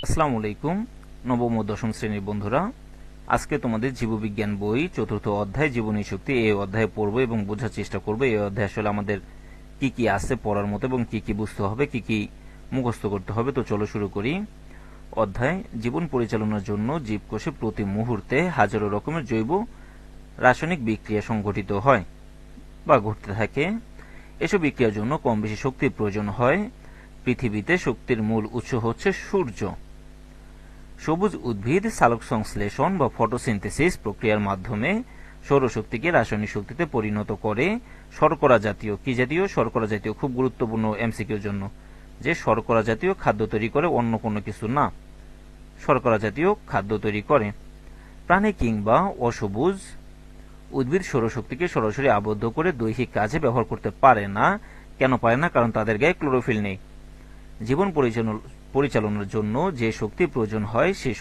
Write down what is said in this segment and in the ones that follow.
আসসালামু আলাইকুম নবম ও দশম শ্রেণীর বন্ধুরা, আজকে তোমাদের জীববিজ্ঞান বই চতুর্থ অধ্যায় জীবনী শক্তি এই অধ্যায়ে পড়বো এবং বোঝার চেষ্টা করবো এই অধ্যায়ে আসলে আমাদের কি কি আছে পড়ার মতো এবং কি কি বুঝতে হবে, কি কি মুখস্থ করতে হবে। তো চলো শুরু করি। অধ্যায় জীবন পরিচালনার জন্য জীবকোষে প্রতি মুহূর্তে হাজারো রকমের জৈব রাসায়নিক বিক্রিয়া সংঘটিত হয় বা ঘটতে থাকে। এসব বিক্রিয়ার জন্য কম বেশি শক্তির প্রয়োজন হয়। পৃথিবীতে শক্তির মূল উৎস হচ্ছে সূর্য। সবুজ উদ্ভিদ সালোকসংশ্লেষণ বা ফটোসিনথেসিস প্রক্রিয়ার মাধ্যমে সৌরশক্তিকে রাসায়নিক শক্তিতে পরিণত করে। শর্করা জাতীয় কি জাতীয়? শর্করা জাতীয়, খুব গুরুত্বপূর্ণ এমসিকিউর জন্য, যে শর্করা জাতীয় খাদ্য তৈরি করে, অন্য কোনো কিছু না, শর্করা জাতীয় খাদ্য তৈরি করে। প্রাণী কিংবা অসবুজ উদ্ভিদ সৌরশক্তিকে সরাসরি আবদ্ধ করে দৈহিক কাজে ব্যবহার করতে পারে না। কেন পারে না? কারণ তাদের গায়ে ক্লোরোফিল নেই। জীবন পরিচালনার জন্য যে শক্তি প্রয়োজন হয় সে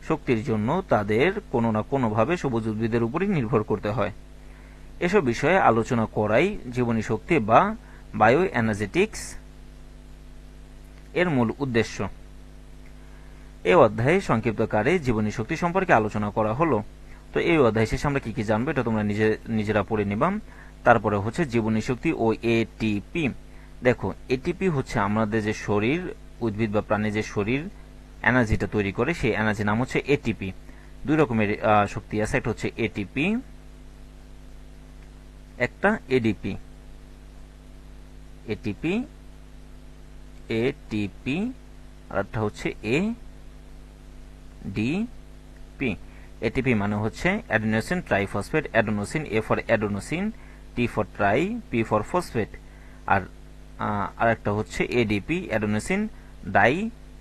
শক্তির জন্য তাদের কোনো না কোনোভাবে সবুজ উদ্ভিদের উপরই নির্ভর করতে হয়। এসব বিষয়ে আলোচনা করাই জীবনী শক্তি বা বায়ো এনার্জেটিক্স এর মূল উদ্দেশ্য। এই অধ্যায়ে সংক্ষিপ্তকারে জীবনী শক্তি সম্পর্কে আলোচনা করা হলো। তো এই অধ্যায় শেষে আমরা কি কি জানবো এটা তোমরা নিজেরা পড়ে নিবাম। তারপরে হচ্ছে জীবনী শক্তি ও এটিপি। দেখো, এটিপি হচ্ছে আমাদের যে শরীর, উদ্ভিদ বা প্রাণী যে শরীর এনার্জিটা তৈরি করে, সেই এনার্জির নাম হচ্ছে এটিপি। দুই রকমের শক্তি আছে, একটা হচ্ছে এটিপি, একটা এডিপি। এটিপি এটিপি আর একটা হচ্ছে এডিপি। এটিপি মানে হচ্ছে adenosine triphosphate, adenosine, A for adenosine, T for tri, P for phosphate. আর একটা হচ্ছে এডিপি, অ্যাডেনোসিন ডাই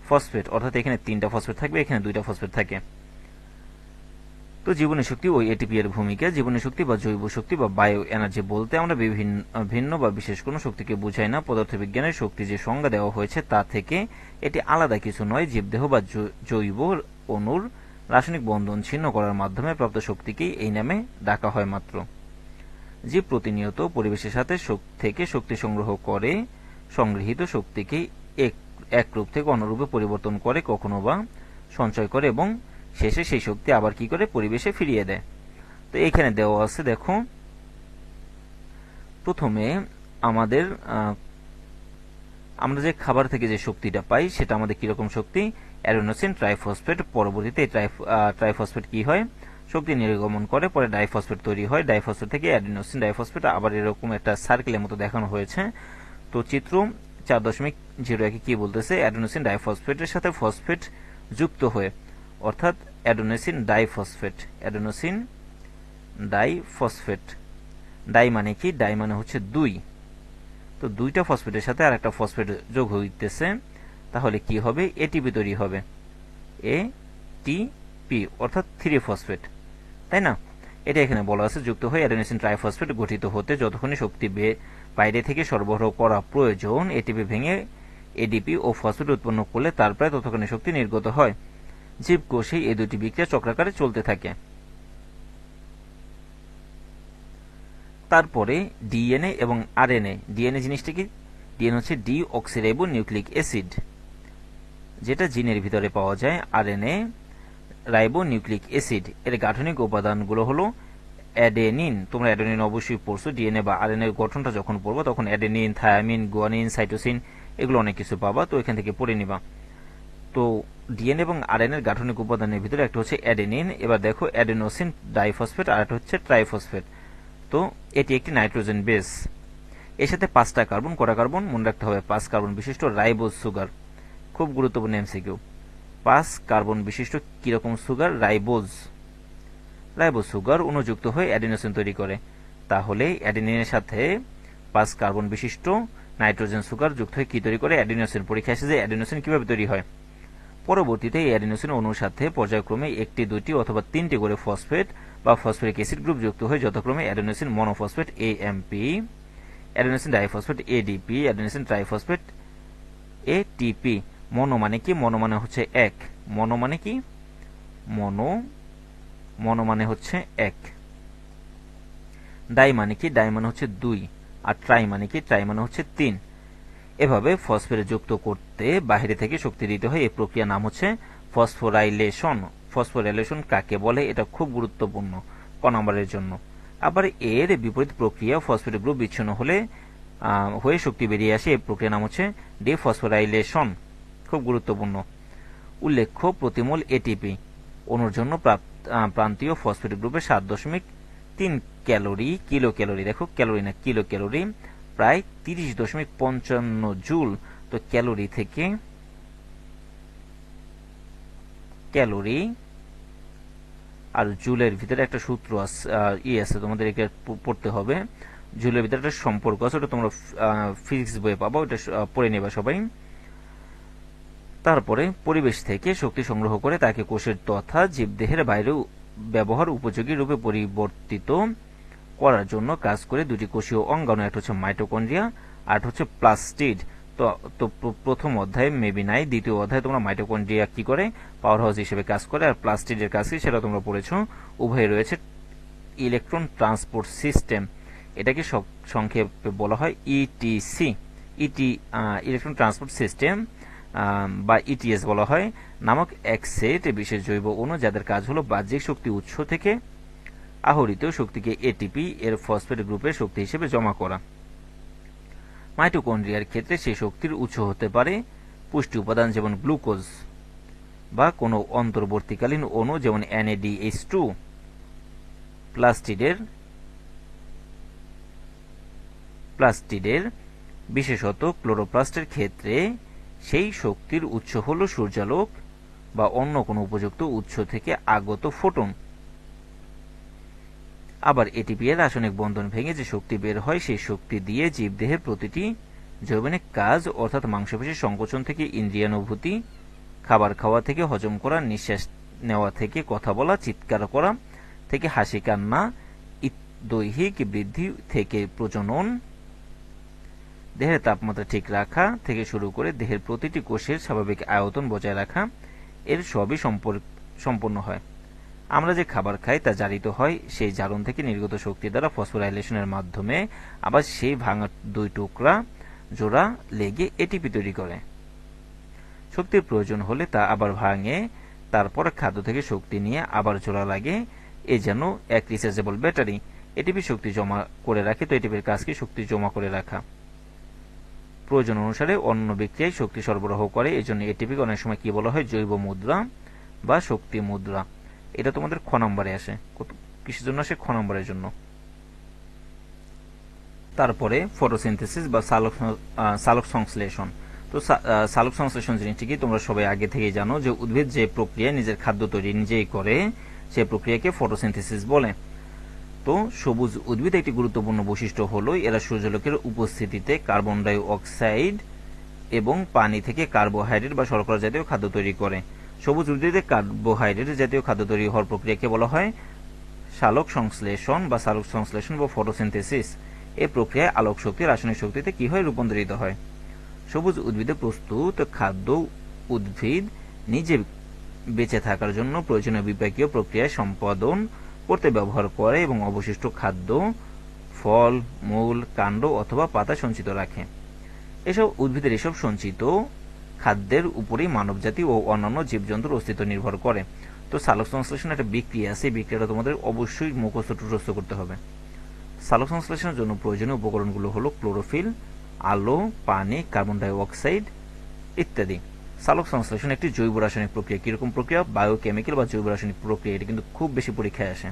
ফসফেট, অর্থাৎ এখানে 3টা ফসফেট থাকবে, এখানে 2টা ফসফেট থাকে। তো জীবনী শক্তি ও এটিপি এর ভূমিকা। জীবনী শক্তি বা জৈব শক্তি বা বায়ো এনার্জি বলতে আমরা ভিন্ন বা বিশেষ কোনো শক্তিকে বুঝাই না। পদার্থবিজ্ঞানের শক্তি যে সংজ্ঞা দেওয়া হয়েছে তা থেকে এটি আলাদা কিছু নয়। জীবদেহ বা জৈব অণুর রাসায়নিক বন্ধন ছিন্ন করার মাধ্যমে প্রাপ্ত শক্তিকেই এই নামে ডাকা হয় মাত্র। জীব প্রতিনিয়ত পরিবেশের সাথে থেকে শক্তি সংগ্রহ করে, সংগৃহীত শক্তিকে এক রূপ থেকে অন্য রূপে পরিবর্তন করে, কখনো বা সঞ্চয় করে এবং শেষে সেই শক্তি আবার কি করে পরিবেশে ফিরিয়ে দেয়। তো এখানে দেওয়া আছে, দেখো, প্রথমে আমরা যে খাবার থেকে যে শক্তিটা পাই সেটা আমাদের কিরকম শক্তি? Adenosine triphosphate. পরবর্তীতে ট্রাইফসফেট কি হয়? শক্তি নির্গমন করে, পরে ডাইফসফেট তৈরি হয়। ডাইফসফেট থেকে অ্যাডেনোসিন ডাইফসফেট, আবার এরকম একটা সার্কেলের মতো দেখানো হয়েছে। তো চিত্র 4.01 কি বলতেছে? অ্যাডেনোসিন ডাইফসফেটের সাথে ফসফেট যুক্ত হয়ে, অর্থাৎ adenosine diphosphate. Adenosine diphosphate, die মানে কি? ডাই মানে হচ্ছে 2। তো 2টা ফসফেটের সাথে আর একটা ফসফেট যোগ হইতেছে, তাহলে কি হবে? এটিপি তৈরি হবে। এটিপি অর্থাৎ 3 ফসফেট, তাই না? এটা এখানে বলা আছে, যুক্ত হয়ে অ্যাডেনোসিন ট্রাইফসফেট গঠিত হতে যতক্ষণই শক্তি বাইরে থেকে সরবরাহ করা প্রয়োজন, এটিপি ভেঙে এডিপি ও ফসফেট উৎপন্ন করলে তার প্রায় ততক্ষণে শক্তি নির্গত হয়। জীবকোষে এই দুটি বিক্রিয়া চক্রাকারে চলতে থাকে। তারপরে ডিএনএ এবং আরএনএ। ডিএনএ জিনিসটা কি? ডিএনএ হচ্ছে ডিঅক্সিরাইবো নিউক্লিক অ্যাসিড, যেটা জিনের ভিতরে পাওয়া যায়। আরএনএ রাইবো নিউক্লিক অ্যাসিড, এর গাঠনিক উপাদানগুলো হলো অ্যাডেনিন। তোমরা অ্যাডেনিন অবশ্যই পড়ছো। ডিএনএ বা আরএনএ গঠনটা যখন পড়বো তখন অ্যাডেনিন, থায়ামিন, গুয়ানিন, সাইটোসিন এগুলো অনেক কিছু পাবা, তো এখান থেকে পড়ে নিবা। তো ডিএনএ এবং আরএনএর গাঠনিক উপাদানের ভিতরে একটা হচ্ছে অ্যাডেনিন। এবার দেখো, অ্যাডেনোসিন ডাইফসফেট আর একটা হচ্ছে ট্রাইফসফেট। তো এটি একটি নাইট্রোজেন বেস। এর সাথে 5টা কার্বন, কটা কার্বন মনে রাখতে হবে? 5 কার্বন বিশিষ্ট রাইবোজ সুগার, খুব গুরুত্বপূর্ণ এমসিকিউ। 5 কার্বন বিশিষ্ট কিরকম সুগার? রাইবোজ সুগার অনুযুক্ত হয়ে অ্যাডিনোসিন তৈরি করে। তাহলে অ্যাডেনিনের সাথে 5 কার্বন বিশিষ্ট নাইট্রোজেন সুগার যুক্ত হয়ে কি তৈরি করে? অ্যাডিনোসিন। পরীক্ষা আসে যে অ্যাডিনোসিন কিভাবে তৈরি হয়। পরবর্তীতে এই অ্যাডিনোসিন অণুর সাথে পর্যায়ক্রমে 1টি, 2টি অথবা 3টি করে ফসফেট বা ফসফরিক অ্যাসিড গ্রুপ যুক্ত হয়ে যথাক্রমে adenosine monophosphate AMP, adenosine diphosphate ADP, adenosine triphosphate ATP. Mono মানে কি? মনো মানে হচ্ছে এক। মনো মানে কি? মনো মানে হচ্ছে এক। ডাই মানে কি? ডাই মানে হচ্ছে 2। আর ট্রাই মানে কি? ট্রাই মানে হচ্ছে 3। এভাবে ফসফেট যুক্ত করতে বাইরে থেকে শক্তি দিতে হয়। এই প্রক্রিয়ার নাম হচ্ছে ফসফোরাইলেশন। ফসফোরাইলেশন কাকে বলে, এটা খুব গুরুত্বপূর্ণ ক নম্বরের জন্য। আবার এর বিপরীত প্রক্রিয়া ফসফেট গ্রুপ বিচ্ছিন্ন হয়ে শক্তি বেরিয়ে আসে, এই প্রক্রিয়ার নাম হচ্ছে ডিফসফোরাইলেশন, খুব গুরুত্বপূর্ণ। উল্লেখ্য প্রতি মোল এটিপি অণুর জন্য প্রান্তীয় ফসফেট গ্রুপে 7.3 ক্যালোরি, কিলো ক্যালোরি, দেখো ক্যালোরি না কিলো ক্যালোরি, প্রায় 30.55 জুল। তো ক্যালোরি থেকে ক্যালোরি আর জুলের ভিতরে একটা সূত্র আছে, তোমাদের এটা পড়তে হবে। জুলের ভিতরে একটা সম্পর্ক আছে, ওটা তোমরা ফিজিক্স বইয়ে পাবো, ওটা পড়ে নেবা সবাই। তারপরে পরিবেশ থেকে শক্তি সংগ্রহ করে তাকে কোষের তথা জীবদেহের বাইরে ব্যবহার উপযোগী রূপে পরিবর্তিত করার জন্য কাজ করে দুটি কোষীয় অঙ্গাণু, একটা হচ্ছে মাইটোকন্ড্রিয়া আর হচ্ছে প্লাস্টিড। তো প্রথম অধ্যায়ে মেবি নাই, দ্বিতীয় অধ্যায়ে তোমরা মাইটোকন্ড্রিয়া কি করে পাওয়ার হাউস হিসেবে কাজ করে আর প্লাস্টিডের কাজ কি সেটা তোমরা পড়েছো। উভয়ে রয়েছে ইলেকট্রন ট্রান্সপোর্ট সিস্টেম, এটাকে সংক্ষেপে বলা হয় ইটিসি, ইলেকট্রন ট্রান্সপোর্ট সিস্টেম বা ইটিএস বলা হয়, নামক এক সেট বিশেষ জৈব অণু যাদের কাজ হলো বাহ্যিক শক্তি উৎস থেকে আহরিত শক্তিকে এটিপি এর ফসফেট গ্রুপের শক্তি হিসেবে জমা করা। মাইটোকন্ড্রিয়ার ক্ষেত্রে সেই শক্তির উৎস হতে পারে পুষ্টি উপাদান যেমন গ্লুকোজ বা কোনো অন্তর্বর্তীকালীন অণু যেমন NADH2। প্লাস্টিডের বিশেষত ক্লোরোপ্লাস্টের ক্ষেত্রে সেই শক্তির উৎস হল সূর্যালোক বা অন্য কোনো উপযুক্ত উৎস থেকে আগত ফোটন। আবার এটিপি এর রাসায়নিক বন্ধন ভেঙে যে শক্তি বের হয় সেই শক্তি দিয়ে জীবদেহের প্রতিটি জৈবনিক কাজ অর্থাৎ মাংসপেশির সংকোচন থেকে ইন্দ্রিয়ানুভূতি, খাবার খাওয়া থেকে হজম করা, নিঃশ্বাস নেওয়া থেকে কথা বলা, চিৎকার করা থেকে হাসি কান্না, দৈহিক বৃদ্ধি থেকে প্রজনন, দেহের তাপমাত্রা ঠিক রাখা থেকে শুরু করে দেহের প্রতিটি কোষের স্বাভাবিক আয়তন বজায় রাখা, এর সবই সম্পন্ন হয়। আমরা যে খাবার খাই তা জারিত হয় সেই জারণ থেকে নির্গত শক্তি দ্বারা ফসফোরাইলেশনের মাধ্যমে, আবার সেই ভাঙা দুই টুকরা জোড়া লেগে এটিপি তৈরি করে। শক্তির প্রয়োজন হলে তা আবার ভাঙে, তারপর খাদ্য থেকে শক্তি নিয়ে আবার জোড়া লাগে, এ যেন এক রিচার্জেবল ব্যাটারি। এটিপি শক্তি জমা করে রাখে। তো এটিপির কাজ কি? শক্তি জমা করে রাখা। প্রয়োজন অনুসারে অন্য বিক্রিয়ায় শক্তি সরবরাহ করে, এজন্য এটিপিকে অনেক সময় কি বলা হয়? জৈব মুদ্রা বা শক্তি মুদ্রা। এটা তোমাদের খ নম্বরে আসে। কিসের জন্য আসে? খ নম্বরের জন্য। তারপরে ফটোসিনথেসিস বা সালোক সংশ্লেষণ। তো সালোক সংশ্লেষণ জিনিসটি কি তোমরা সবাই আগে থেকেই জানো, যে উদ্ভিদ যে প্রক্রিয়ায় নিজের খাদ্য তৈরি নিজেই করে সে প্রক্রিয়াকে ফটোসিনথেসিস বলে। তো সবুজ উদ্ভিদ একটি গুরুত্বপূর্ণ বৈশিষ্ট্য হলো এরা সূর্যালোকের উপস্থিতিতে কার্বন ডাই অক্সাইড এবং পানি থেকে কার্বোহাইড্রেট বা শর্করা জাতীয় খাদ্য তৈরি করে। সবুজ উদ্ভিদে কার্বোহাইড্রেট জাতীয় খাদ্য তৈরি হওয়ার প্রক্রিয়াকে বলা হয় সালোক সংশ্লেষণ বা ফটোসিনথেসিস। এই প্রক্রিয়ায় আলোক শক্তি রাসায়নিক শক্তিতে কি হয়? রূপান্তরিত হয়। সবুজ উদ্ভিদে প্রস্তুত খাদ্য উদ্ভিদ নিজে বেঁচে থাকার জন্য প্রয়োজনীয় বিপাকীয় প্রক্রিয়ায় সম্পাদন করতে ব্যবহার করে এবং অবশিষ্ট খাদ্য ফল, মূল, কাণ্ড অথবা পাতা সঞ্চিত রাখে। এসব উদ্ভিদের এসব সঞ্চিত খাদ্যের উপরেই মানবজাতি ও অন্যান্য জীবজন্তুর অস্তিত্ব নির্ভর করে। তো সালোক সংশ্লেষণ একটা বিক্রিয়া আছে, বিক্রিয়াটা তোমাদের অবশ্যই মুখস্থ টুখস্থ করতে হবে। সালোক সংশ্লেষণের জন্য প্রয়োজনীয় উপকরণগুলো হলো ক্লোরোফিল, আলো, পানি, কার্বন ডাই অক্সাইড ইত্যাদি। সালোক সংশ্লেষণ একটি জৈব রাসায়নিক প্রক্রিয়া। কিরকম প্রক্রিয়া? বায়োকেমিক্যাল বা জৈব রাসায়নিক প্রক্রিয়া। এটা কিন্তু খুব বেশি পরীক্ষায় আসে।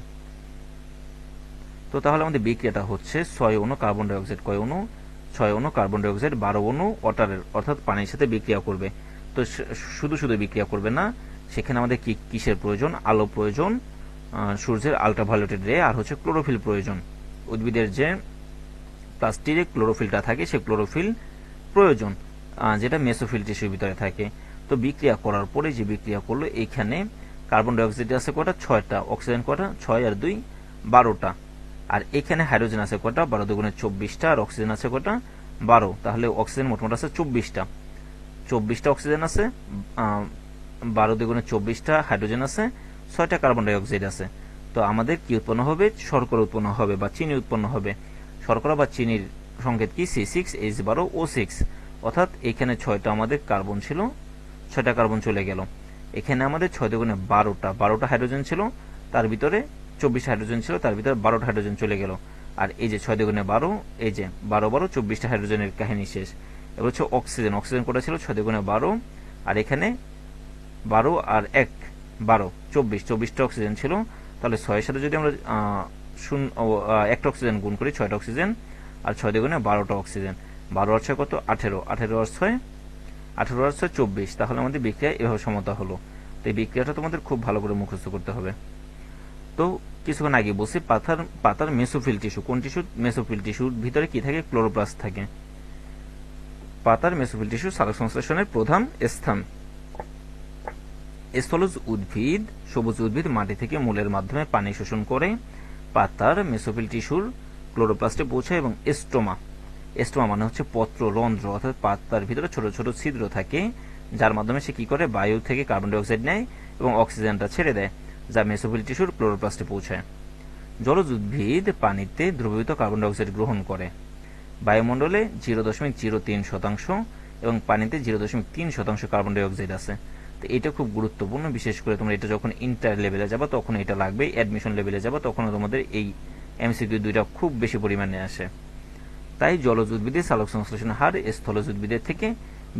তো তাহলে আমাদের বিক্রিয়াটা হচ্ছে 6 অণু কার্বন ডাই অক্সাইড, কয় অণু? 6 অণু কার্বন ডাই অক্সাইড 12 অণু ওয়াটারের অর্থাৎ পানির সাথে বিক্রিয়া করবে। তো শুধু বিক্রিয়া করবে না, সেখানে আমাদের কিসের প্রয়োজন? আলো প্রয়োজন, সূর্যের আলট্রাভায়োলেটেড রে, আর হচ্ছে ক্লোরোফিল প্রয়োজন। উদ্ভিদের যে প্লাস্টিকে ক্লোরোফিলটা থাকে সে ক্লোরোফিল প্রয়োজন, যেটা মেসোফিল টিস্যুর ভিতরে থাকে। তো বিক্রিয়া করার পরে যে বিক্রিয়া করলো, এখানে কার্বন ডাই অক্সাইড আছে কয়টা? 6টা। অক্সিজেন কয়টা? 6 আর 2 12টা। আর এখানে হাইড্রোজেন আছে কয়টা? 12 দুগুণে 24টা। আর অক্সিজেন আছে কয়টা? 12। তাহলে অক্সিজেন মোট আছে 24টা। 24টা অক্সিজেন আছে, 12 দুগুণে 24টা হাইড্রোজেন আছে, 6টা কার্বন ডাই অক্সাইড আছে। তো আমাদের কি উৎপন্ন হবে? শর্করা উৎপন্ন হবে বা চিনি উৎপন্ন হবে। শর্করা বা চিনির সংকেত কি? C6H12O6। অর্থাৎ এখানে 6টা আমাদের কার্বন ছিল, 6টা কার্বন চলে গেল। এখানে আমাদের 6 দুগুণে 12টা হাইড্রোজেন ছিল, তার ভিতরে 24 হাইড্রোজেন ছিল, তার ভিতরে 12টা হাইড্রোজেন চলে গেল। আর এই যে 6 দুগুণে 12, এই যে 12 24টা হাইড্রোজেনের কাহিনী শেষ। এবার হচ্ছে অক্সিজেন, অক্সিজেন কটা ছিল? 6 দুগুণে 12, আর এখানে 12 আর 1 12, 24টা অক্সিজেন ছিল। তাহলে 6 এর সাথে যদি আমরা একটা অক্সিজেন গুণ করি, 6টা অক্সিজেন, আর 6 দুগুণে 12টা অক্সিজেন। 12 আর 6 কত? 18, 18 আর 6 24। তাহলে আমাদের বিক্রিয়া এভাবে সমতা হলো। তো এই বিক্রিয়াটা তোমাদের খুব ভালো করে মুখস্থ করতে হবে। তো কিছুক্ষণ আগে বলছি পাতার মেসোফিল টিস্যু, কোন টিস্যু? মেসোফিল টিস্যুর ভিতরে কি থাকে? ক্লোরোপ্লাস্ট থাকে। পাতার মেসোফিল টিস্যু সালোকসংশ্লেষণের প্রধান স্থান। স্থলজ উদ্ভিদ, সবুজ উদ্ভিদ মাটি থেকে মূলের মাধ্যমে পানি শোষণ করে পাতার মেসোফিল টিস্যুর ক্লোরোপ্লাস্টে পৌঁছায় এবং স্টোমা, স্টোমা মানে হচ্ছে পত্র রন্ধ্র, অর্থাৎ পাতার ভিতরে ছোট ছোট ছিদ্র থাকে, যার মাধ্যমে সে কি করে? বায়ু থেকে কার্বন ডাই অক্সাইড নেয় এবং অক্সিজেনটা ছেড়ে দেয়, যা মেসোফিল টিস্যুর ক্লোরোপ্লাস্টে পৌঁছায়। জলজ উদ্ভিদ পানিতে দ্রবীভূত কার্বন ডাই অক্সাইড গ্রহণ করে। বায়ুমণ্ডলে 0.03% এবং পানিতে 0.3% কার্বন ডাই অক্সাইড আছে। তো এটা খুব গুরুত্বপূর্ণ, বিশেষ করে তোমরা এটা যখন ইন্টার লেভেলে যাবা তখন এটা লাগবে, অ্যাডমিশন লেভেলে যাবা তখন তোমাদের এই এমসিকিউ দুইটা খুব বেশি পরিমাণে আসে। তাই জলজ উদ্ভিদের সালোক সংশ্লেষণের হার স্থলজ উদ্ভিদের থেকে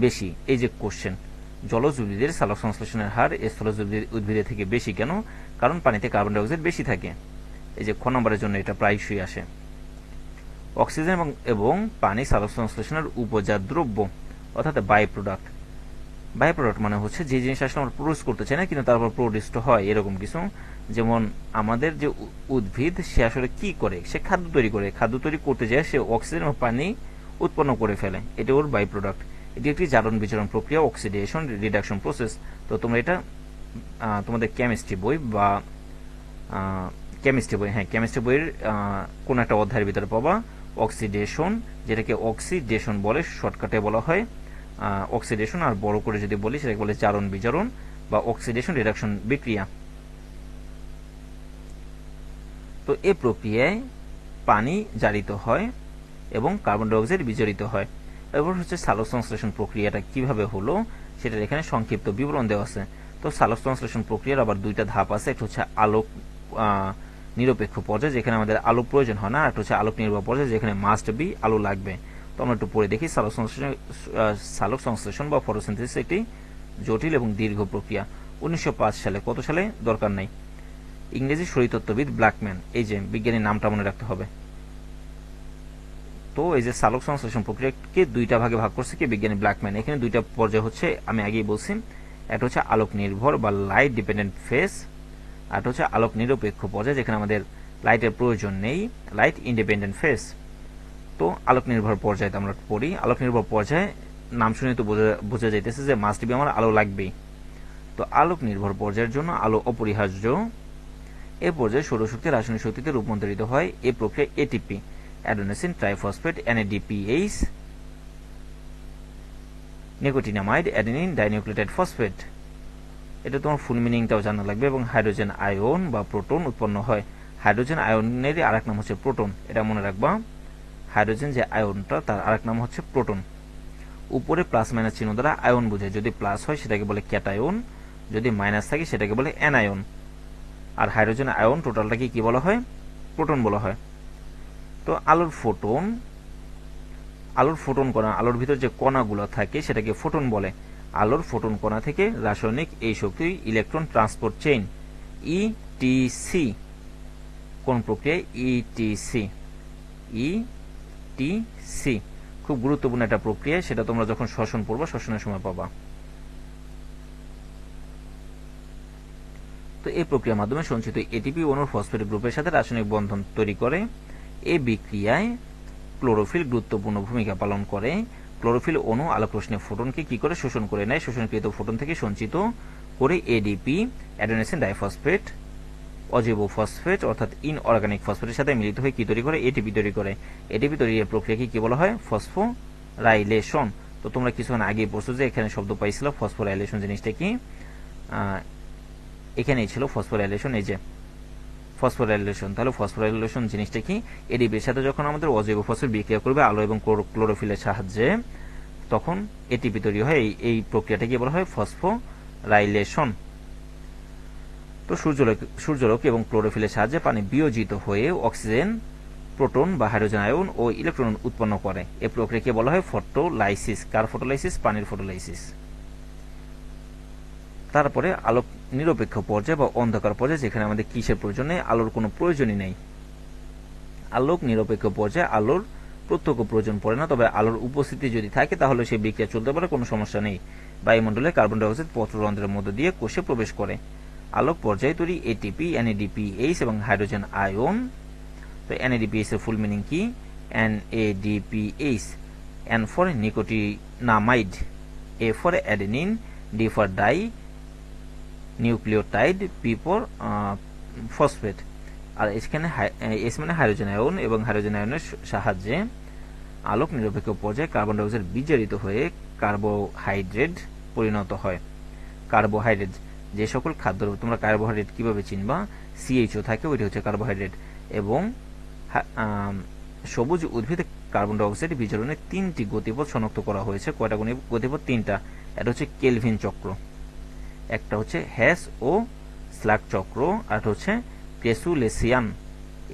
বেশি। এই যে কোশ্চেন, জলজ উদ্ভিদের সালোক সংশ্লেষণের হার স্থলজ উদ্ভিদের থেকে বেশি কেন? কারণ পানিতে কার্বন ডাই অক্সাইড বেশি থাকে। এই যে খ নম্বরের জন্য এটা প্রায়শই আসে। অক্সিজেন এবং পানি সালোক সংশ্লেষণের উপজাত দ্রব্য, অর্থাৎ বাই প্রোডাক্ট। বাই প্রোডাক্ট মানে হচ্ছে যে জিনিস আসলে আমরা প্রডিউস করতে চাই না কিন্তু তারপর প্রডিউসড হয়, এরকম কিছু। যেমন আমাদের যে উদ্ভিদ, সে আসলে কি করে? সে খাদ্য তৈরি করে, খাদ্য তৈরি করতে যায় সে অক্সিজেন এবং পানি উৎপন্ন করে ফেলে, এটা ওর বাই প্রোডাক্ট। এটি একটি জারণ বিচরণ প্রক্রিয়া, অক্সিডেশন রিডাকশন প্রসেস। তো তোমরা এটা তোমাদের কেমিস্ট্রি বই বা কেমিস্ট্রি বইয়ের কোন একটা অধ্যায়ের ভিতরে পাবা। অক্সিডেশন, যেটাকে অক্সিডেশন বলে, শর্টকাটে বলা হয় অক্সিডেশন, আর বড় করে যদি বলি সেটাকে বলে জারণ বিজারণ বা অক্সিডেশন রিডাকশন বিক্রিয়া। তো এই প্রক্রিয়ায় পানি জারিত হয় এবং কার্বন ডাই অক্সাইড বিজারিত হয়। এবার হচ্ছে সালোক সংশ্লেষণ প্রক্রিয়াটা কিভাবে হলো সেটার এখানে সংক্ষিপ্ত বিবরণ দেওয়া আছে। তো সালোক সংশ্লেষণ প্রক্রিয়ার আবার দুইটা ধাপ আছে, একটা হচ্ছে আলোক নিরপেক্ষ পর্যায়ে, যেখানে আমাদের আলো প্রয়োজন হয় না, আর একটা হচ্ছে আলোক নির্ভর পর্যায়ে, যেখানে মাস্ট বি আলো লাগবে। তো আমরা একটু পরে দেখি। সালোক সংশ্লেষণ বা ফটোসিনথেসিস একটি জটিল এবং দীর্ঘ প্রক্রিয়া। 1905 সালে, কত সালে দরকার নাই, ইংরেজি শরীরতত্ত্ববিদ ব্ল্যাকম্যান, এই যে বিজ্ঞানীর নামটা মনে রাখতে হবে। তো এই যে সালোক সংশ্লেষণ প্রক্রিয়াকে দুইটা ভাগে ভাগ করছে কি বিজ্ঞানী ব্ল্যাকম্যান। এখানে দুইটা পর্যায় হচ্ছে, আমি আগেই বলছি, একটা হচ্ছে আলোক নির্ভর বা লাইট ডিপেন্ডেন্ট ফেজ, আর হচ্ছে আলোক নিরপেক্ষ পর্যায়ে, যেখানে আমাদের লাইটের প্রয়োজন নেই, লাইট ইন্ডিপেন্ডেন্ট ফেজ। তো আলোক নির্ভর পর্যায়ে আমরা পড়ি। আলোক নির্ভর পর্যায়ে নাম শুনে তো বোঝা যাইতেছে যে মাস্ট বি আমার আলো লাগবেই। তো আলোক নির্ভর পর্যায়ের জন্য আলো অপরিহার্য। এ পর্যায়ে সৌরশক্তি রাসায়নিক শক্তিতে রূপান্তরিত হয়। এই প্রক্রিয়া ATP, adenosine triphosphate, NADPH, nicotinamide, adenine dinucleotide phosphate. এটা তোমার ফুল মিনিংটাও জানা লাগবে। এবং হাইড্রোজেন আয়ন বা প্রোটন উৎপন্ন হয়। হাইড্রোজেন আয়নেরই আরেক নাম হচ্ছে প্রোটন, এটা মনে রাখবা। হাইড্রোজেন যে আয়নটা, তার আরেক নাম হচ্ছে প্রোটন। উপরে প্লাস মাইনাস চিহ্ন দ্বারা আয়ন বোঝায়। যদি প্লাস হয় সেটাকে বলে ক্যাটায়ন, যদি মাইনাস থাকে সেটাকে বলে অ্যানায়ন। আর হাইড্রোজেন আয়ন টোটালটাকে কি বলা হয়? প্রোটন বলা হয়। তো আলোর ফোটন কণা, আলোর ভিতর যে কণাগুলো থাকে সেটাকে ফোটন বলে। আলোর ফোটন কণা থেকে রাসায়নিক এই শক্তি ইলেকট্রন ট্রান্সপোর্ট চেইন, ইটিসি। কোন প্রক্রিয়ায়? ইটিসি খুব গুরুত্বপূর্ণ একটা প্রক্রিয়া, সেটা তোমরা যখন শ্বসন পড়বা, শ্বসনের সময় পাবা। তো এই প্রক্রিয়ার মাধ্যমে সঞ্চিত এটিপি অণুর ফসফেট গ্রুপের সাথে রাসায়নিক বন্ধন তৈরি করে। এই বিক্রিয়ায় ক্লোরোফিল গুরুত্বপূর্ণ ভূমিকা পালন করে। ক্লোরোফিল অণু আলোক রশ্মি ফোটনকে কি করে? শোষণ করে নেয়। শোষণকৃত ফোটন থেকে সঞ্চিত করে এডিপি, অ্যাডেনোসিন ডাইফসফেট, অজৈব ফসফেট অর্থাৎ ইনঅর্গানিক ফসফেটের সাথে মিলিত হয়ে কি তৈরি করে? এটিপি তৈরি করে। এটিপি তৈরির প্রক্রিয়াকে কি বলা হয়? ফসফোরাইলেশন। তো তোমরা কিছুক্ষণ আগে পড়ছো যে এখানে শব্দ পাইছিল ফসফোরাইলেশন জিনিসটা কি, এখানেই ছিল ফসফোরাইলেশন। এই যে ফসফোরাইলেশন, তাহলে ফসফোরাইলেশন জিনিসটা কি? এডিপির সাথে যখন আমাদের অজৈব ফসফেট বিক্রিয়া করবে আলো এবং ক্লোরোফিলের সাহায্যে, তখন এটিপি তৈরি হয়। এই প্রক্রিয়াটাকে বলা হয় ফসফোরাইলেশন। তো সূর্যালোক এবং ক্লোরোফিলের সাহায্যে পানি বিয়োজিত হয়ে অক্সিজেন, প্রোটন বা হাইড্রোজেন আয়ন ও ইলেকট্রন উৎপন্ন করে। এই প্রক্রিয়াকে বলা হয় ফটোলাইসিস। কার ফটোলাইসিস? পানির ফটোলাইসিস। তারপরে আলোক নিরপেক্ষ পর্যায় বা অন্ধকার পর্যায়, যেখানে আমাদের কিসের প্রয়োজন নেই? আলোর কোনো প্রয়োজনই নেই। আলোক নিরপেক্ষ পর্যায়ে আলোর প্রত্যক্ষ প্রয়োজন পড়ে না, তবে আলোর উপস্থিতি যদি থাকে তাহলে সেই বিক্রিয়া চলতে পারে, কোনো সমস্যা নেই। বায়ুমণ্ডলে কার্বন ডাই অক্সাইড পত্ররন্ধ্রের মধ্য দিয়ে কোষে প্রবেশ করে। আলোক পর্যায়ে তৈরি এটিপি, এনএডিপিএইচ এবং হাইড্রোজেন আয়ন। তো এনএডিপিএইচ এর ফুল মিনিং কি? NADPH, N for nicotinamide, A for adenine, D for dinucleotide, P for phosphate. আর এখানে এস মানে হাইড্রোজেন আয়ন, এবং হাইড্রোজেন আয়নের সাহায্যে আলোক নিরপেক্ষ পর্যায়ে কার্বন ডাই অক্সাইড বিজারিত হয়ে কার্বোহাইড্রেট পরিণত হয়। কার্বোহাইড্রেট, যে সকল খাদ্য, তোমরা কার্বোহাইড্রেট কিভাবে চিনবা? সিএইচও থাকে, ওইটা হচ্ছে কার্বোহাইড্রেট। এবং সবুজ উদ্ভিদে কার্বন ডাই অক্সাইড বিজারণে 3টি গতিপথ শনাক্ত করা হয়েছে। কয়টা গতিপথ? 3টা। এটা হচ্ছে কেলভিন চক্র, একটা হচ্ছে হ্যাস ও স্লাগ চক্র, আর হচ্ছে ক্রেসুলেসিয়ান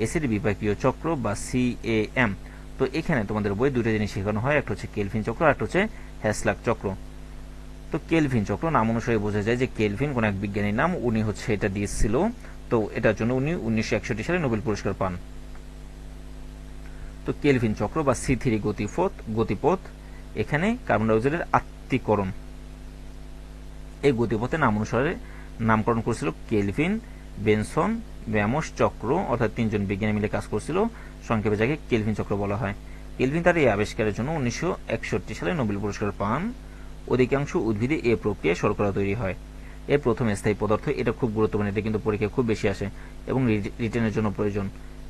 এসিড বিপাকীয় চক্র বা সিএএম। তো এখানে তোমাদের বই দুটো জিনিস শেখানো হয়, একটা হচ্ছে কেলভিন চক্র আর একটা হচ্ছে হ্যাসলাগ চক্র। তো কেলভিন চক্র নাম অনুসারে বোঝা যায় যে কেলভিন কোন এক বিজ্ঞানীর নাম, উনি হচ্ছে এটা দিয়েছিল। তো এটার জন্য উনি 1961 সালে নোবেল পুরস্কার পান। তো কেলভিন চক্র বা সি3 গতিপথ, এখানে কার্বন ডাই অক্সাইডের আত্তীকরণ। এই গতিপথের নাম অনুসারে নামকরণ করেছিল কেলভিন বেনসন ব্যামস চক্র, অর্থাৎ 3জন বিজ্ঞানী মিলে কাজ করছিল, সংক্ষেপে যাকে কেলভিন চক্র বলা হয়। কেলভিন তার এই আবিষ্কারের জন্য 1961 সালে নোবেল পুরস্কার পান। অধিকাংশ উদ্ভিদে এই প্রক্রিয়ায় শর্করা তৈরি হয়। এর প্রথম স্থায়ী পদার্থ, এটা খুব গুরুত্বপূর্ণ, এটা কিন্তু পরীক্ষায় খুব বেশি আসে এবং রিটেনের জন্য প্রয়োজন।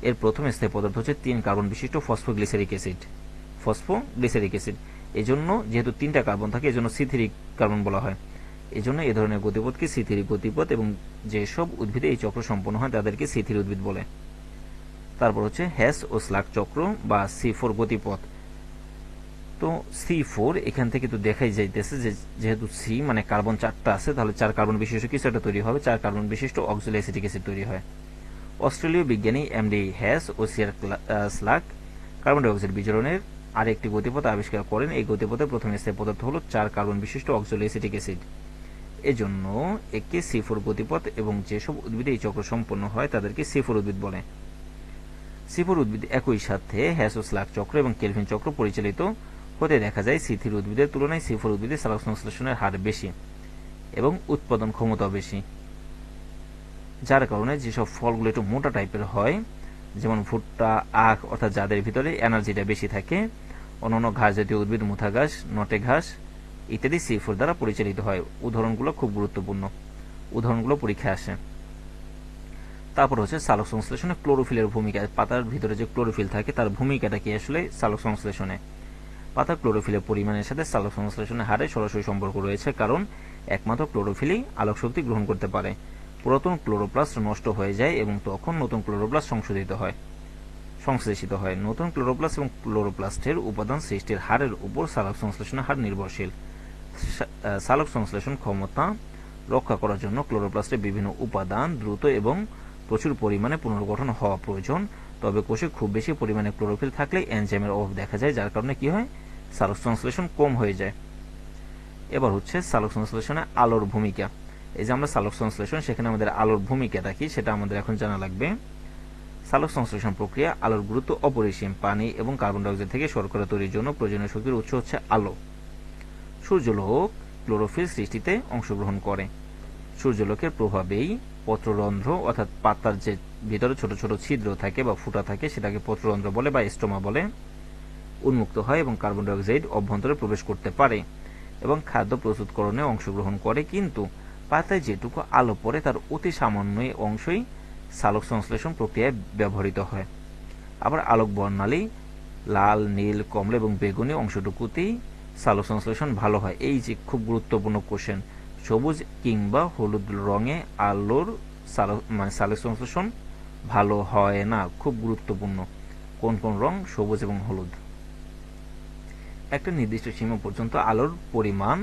এর প্রথম স্থায়ী পদার্থ হচ্ছে 3 কার্বন বিশিষ্ট ফসফোগ্লিসারিক অ্যাসিড। এই জন্য যেহেতু 3টা কার্বন থাকে, এজন্য সি3 কার্বন বলা হয়। এই জন্য এই ধরনের গতিপথকে সি3 গতিপথ, এবং যেসব উদ্ভিদে এই চক্র সম্পন্ন হয় তাদেরকে সি3 উদ্ভিদ বলে। তারপর হচ্ছে হ্যাস ও স্লাগ চক্র বা সি4 গতিপথ। তো সি4 এখান থেকে তো দেখাই যাইতেছে যে যেহেতু সি মানে কার্বন 4টা আছে, তাহলে 4 কার্বন বিশিষ্ট কিছু একটা তৈরি হবে, 4 কার্বন বিশিষ্ট অক্সালোএসিটিক অ্যাসিড তৈরি হয়। অস্ট্রেলীয় বিজ্ঞানী এমডি হ্যাস ও CR slug carbon die oxide বিজারণের আরেকটি গতিপথ আবিষ্কার করেন। এই গতিপথের প্রথম স্থায়ী পদার্থ হলো 4 কার্বন বিশিষ্ট অক্সালোএসিটিক অ্যাসিড। এজন্য একে সি4 গতিপথ, এবং যেসব উদ্ভিদে এই চক্র সম্পন্ন হয় তাদেরকে সি4 উদ্ভিদ বলে। সি4 উদ্ভিদ একই সাথে হ্যাস ও স্লাগ চক্র এবং কেলভিন চক্র পরিচালিত হতে দেখা যায়। সি3 উদ্ভিদের তুলনায় সি4 উদ্ভিদে সালোক সংশ্লেষণের হার বেশি এবং উৎপাদন ক্ষমতা বেশি, যার কারণে যেসব ফলগুলো একটু মোটা টাইপের হয়, যেমন ভুট্টা, আখ, অর্থাৎ যাদের ভিতরে এনার্জিটা বেশি থাকে, অন্যান্য ঘাস জাতীয় উদ্ভিদ, মুথা ঘাস, নটে ঘাস ইত্যাদি সি4 দ্বারা পরিচালিত হয়। উদাহরণগুলো খুব গুরুত্বপূর্ণ, উদাহরণগুলো পরীক্ষায় আসে। তারপর হচ্ছে সালোক সংশ্লেষণে ক্লোরোফিলের ভূমিকা। পাতার ভিতরে যে ক্লোরোফিল থাকে তার ভূমিকাটা কি আসলে সালোক সংশ্লেষণে? পাতার ক্লোরোফিলের পরিমাণের সাথে সালোক সংশ্লেষণের হারে সরাসরি সম্পর্ক রয়েছে, কারণ একমাত্র ক্লোরোফিলই আলোক শক্তি গ্রহণ করতে পারে। পুরাতন ক্লোরোপ্লাস্ট নষ্ট হয়ে যায় এবং তখন নতুন ক্লোরোপ্লাস্ট সংশ্লেষিত হয়। নতুন ক্লোরোপ্লাস্ট এবং ক্লোরোপ্লাস্টের উপাদান সৃষ্টির হারের উপর সালোক সংশ্লেষণের হার নির্ভরশীল। সালোক সংশ্লেষণ ক্ষমতা রক্ষা করার জন্য ক্লোরোপ্লাস্টের বিভিন্ন উপাদান দ্রুত এবং প্রচুর পরিমাণে পুনর্গঠন হওয়া প্রয়োজন। তবে কোষে খুব বেশি পরিমাণে ক্লোরোফিল থাকলে এনজাইমের অভাব দেখা যায়, যার কারণে কি হয়? সালোক সংশ্লেষণ কম হয়ে যায়। এবার হচ্ছে সালোক সংশ্লেষণে আলোর ভূমিকা। এই যে আমরা সালোক সংশ্লেষণ, সেখানে আমাদের আলোর ভূমিকাটা কি সেটা আমাদের এখন জানা লাগবে। সালোক সংশ্লেষণ প্রক্রিয়া আলোর গুরুত্ব অপরিসীম। পানি এবং কার্বন ডাই অক্সাইড থেকে শর্করা তৈরির জন্য প্রয়োজনীয় শক্তির উৎস হচ্ছে আলো। সূর্যালোক ক্লোরোফিল সৃষ্টিতে অংশগ্রহণ করে। সূর্যালোকের প্রভাবেই পত্ররন্ধ্র, অর্থাৎ পাতার যে ভিতরে ছোট ছোট ছিদ্র থাকে বা ফুটা থাকে সেটাকে পত্ররন্ধ্র বলে বা স্টোমা বলে, উন্মুক্ত হয় এবং কার্বন ডাই অক্সাইড অভ্যন্তরে প্রবেশ করতে পারে এবং খাদ্য প্রস্তুতকরণে অংশগ্রহণ করে। কিন্তু পাতায় যেটুকু আলো পড়ে তার অতি সামান্য অংশই সালোক সংশ্লেষণ প্রক্রিয়ায় ব্যবহৃত হয়। আবার আলোক বর্ণালী লাল, নীল, কমলা এবং বেগুনি অংশটুকুতেই সালোক সংশ্লেষণ ভালো হয়। এই যে খুব গুরুত্বপূর্ণ কোশ্চেন, সবুজ কিংবা হলুদ রঙে আলোর সালোক সংশ্লেষণ ভালো হয় না। খুব গুরুত্বপূর্ণ, কোন কোন রং? সবুজ এবং হলুদ। একটা নির্দিষ্ট সীমা পর্যন্ত আলোর পরিমাণ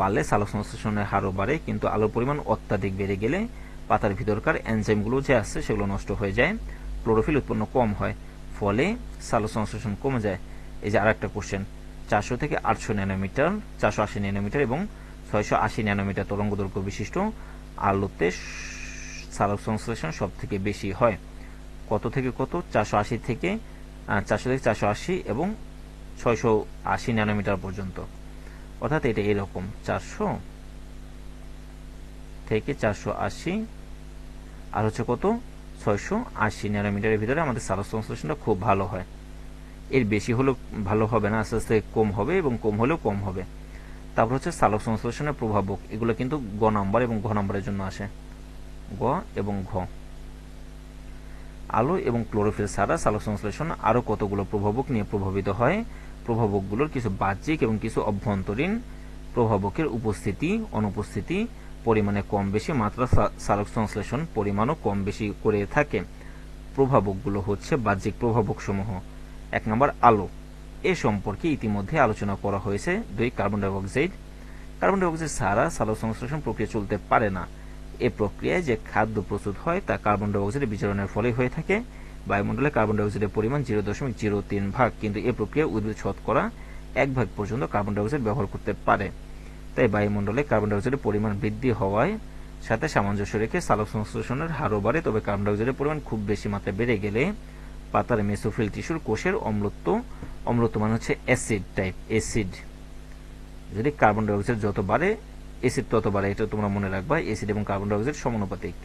বাড়লে সালোক সংশ্লেষণের হারও বাড়ে, কিন্তু আলোর পরিমাণ অত্যাধিক বেড়ে গেলে পাতার ভিতরকার এনজাইমগুলো যে আছে সেগুলো নষ্ট হয়ে যায়, ক্লোরোফিল উৎপন্ন কম হয়, ফলে সালোক সংশ্লেষণ কমে যায়। এই যে আরেকটা কোশ্চেন, 400 থেকে 800 ন্যানোমিটার, 480 ন্যানোমিটার এবং 680 ন্যানোমিটার তরঙ্গ দৈর্ঘ্য বিশিষ্ট আলোতে সালোক সংশ্লেষণ সব থেকে বেশি হয়। কত থেকে কত? 480 থেকে 480 এবং 680 ন্যানোমিটার পর্যন্ত। অর্থাৎ এটা এরকম 400 থেকে 480 আর হচ্ছে কত 680 ন্যানোমিটারের ভিতরে আমাদের সালোক সংশ্লেষণটা খুব ভালো হয়। এর বেশি হলেও ভালো হবে না, আস্তে আস্তে কম হবে এবং কম হলেও কম হবে। তারপর হচ্ছে সালোক সংশ্লেষণের প্রভাবক, এগুলো কিন্তু গ নাম্বার এবং ঘ নাম্বারের জন্য আসে, গ এবং ঘ। আলো এবং ক্লোরোফিল ছাড়া সালোক সংশ্লেষণ আরো কতগুলো প্রভাবক নিয়ে প্রভাবিত হয়। প্রভাবকগুলোর কিছু বাহ্যিক এবং কিছু অভ্যন্তরীণ প্রভাবকের উপস্থিতি, অনুপস্থিতি, পরিমাণে কম বেশি মাত্রা সালোক সংশ্লেষণ পরিমাণও কম বেশি করে থাকে। প্রভাবকগুলো হচ্ছে বাহ্যিক প্রভাবক সমূহ। 1 নম্বর আলো, এ সম্পর্কে ইতিমধ্যে আলোচনা করা হয়েছে। 2 কার্বন ডাইঅক্সাইড। কার্বন ডাইঅক্সাইড ছাড়া সালোক সংশ্লেষণ প্রক্রিয়া চলতে পারে না। এ প্রক্রিয়ায় যে খাদ্য প্রস্তুত হয় তা কার্বন ডাইঅক্সাইডের বিচরণের ফলে হয়ে থাকে। বায়ুমণ্ডলে কার্বন ডাইঅক্সাইডের পরিমাণ 0.03 ভাগ, কিন্তু এ প্রক্রিয়ায় উদ্ভিদ শতকরা 1 ভাগ পর্যন্ত কার্বন ডাইঅক্সাইড ব্যবহার করতে পারে। তাই বায়ুমণ্ডলে কার্বন ডাইঅক্সাইডের পরিমাণ বৃদ্ধি হওয়ায় সাথে সামঞ্জস্য রেখে সালোক সংশ্লেষণের হারও বাড়ে। তবে কার্বন ডাইঅক্সাইডের পরিমাণ খুব বেশি মাত্রায় বেড়ে গেলে পাতার মেসোফিল টিস্যুর কোষের অম্লত্ব মানে হচ্ছে অ্যাসিড টাইপ, অ্যাসিড, যদি কার্বন ডাইঅক্সাইড যত বাড়ে অ্যাসিড তত বাড়ে, এটা তোমরা মনে রাখবা। অ্যাসিড এবং কার্বন ডাইঅক্সাইড সমানুপাতিক।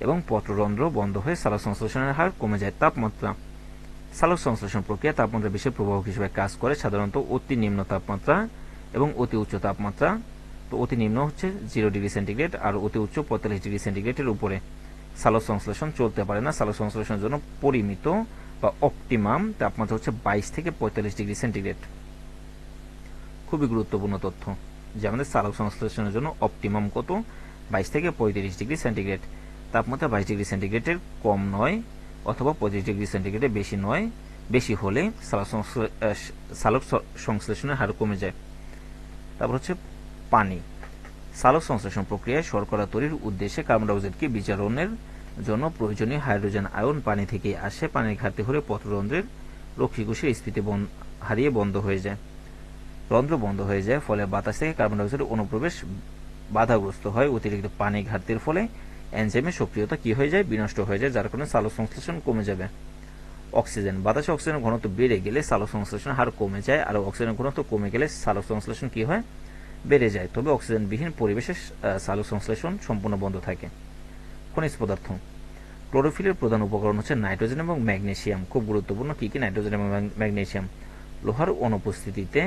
এবং পত্ররন্ধ্র বন্ধ হয়ে সালোক সংশ্লেষণের হার কমে যায়। তাপমাত্রা, সালোক সংশ্লেষণ প্রক্রিয়া তাপমাত্রা বিশেষ প্রভাবক হিসেবে কাজ করে, সাধারণত অতি নিম্ন তাপমাত্রা এবং অতি উচ্চ তাপমাত্রা। তো অতি নিম্ন হচ্ছে 0 ডিগ্রি সেন্টিগ্রেড আর অতি উচ্চ 45 ডিগ্রি সেন্টিগ্রেডের উপরে সালোক সংশ্লেষণ চলতে পারে না। সালোক সংশ্লেষণের জন্য পরিমিত বা অপটিমাম তাপমাত্রা হচ্ছে 22 থেকে 45 ডিগ্রি সেন্টিগ্রেড। খুবই গুরুত্বপূর্ণ তথ্য যে আমাদের সালোক সংশ্লেষণের জন্য অপটিমাম কত, 22 থেকে 35 ডিগ্রি সেন্টিগ্রেড। তাপমাত্রা 22 ডিগ্রি সেন্টিগ্রেডের কম নয় অথবা 35 ডিগ্রি সেন্টিগ্রেডের বেশি নয়, বেশি হলে সালোক সংশ্লেষণের হার কমে যায়। তারপর হচ্ছে পানি। সালোক সংশ্লেষণ প্রক্রিয়ায় শর্করা তৈরির উদ্দেশ্যে কার্বন ডাইঅক্সাইডকে বিজারণের জন্য প্রয়োজনীয় হাইড্রোজেন আয়ন পানি থেকে আসে। পানির ঘাটতি হলে পত্ররন্ধ্রের রক্ষীকোষের স্ফীতি হারিয়ে বন্ধ হয়ে যায়, রন্ধ্র বন্ধ হয়ে যায়, ফলে বাতাস থেকে কার্বন ডাইঅক্সাইডের অনুপ্রবেশ বাধাগ্রস্ত হয়। অতিরিক্ত পানি ঘাটতির ফলে এনজাইমের সক্রিয়তা কি হয়ে যায়, বিনষ্ট হয়ে যায়, যার কারণে সালোক সংশ্লেষণ কমে যাবে। অক্সিজেন, বাতাসে অক্সিজেনের ঘনত্ব বেড়ে গেলে সালোক সংশ্লেষণ হার কমে যায়, আর অক্সিজেনের ঘনত্ব কমে গেলে সালোক সংশ্লেষণ কি হয়, বেড়ে যায়। তবে অক্সিজেনবিহীন পরিবেশে সালোক সংশ্লেষণ সম্পূর্ণ বন্ধ থাকে। খনিজ পদার্থ, ক্লোরোফিলের প্রধান উপকরণ হচ্ছে নাইট্রোজেন এবং ম্যাগনেসিয়াম। খুব গুরুত্বপূর্ণ, কি কি? নাইট্রোজেন এবং ম্যাগনেসিয়াম। লোহার অনুপস্থিতিতে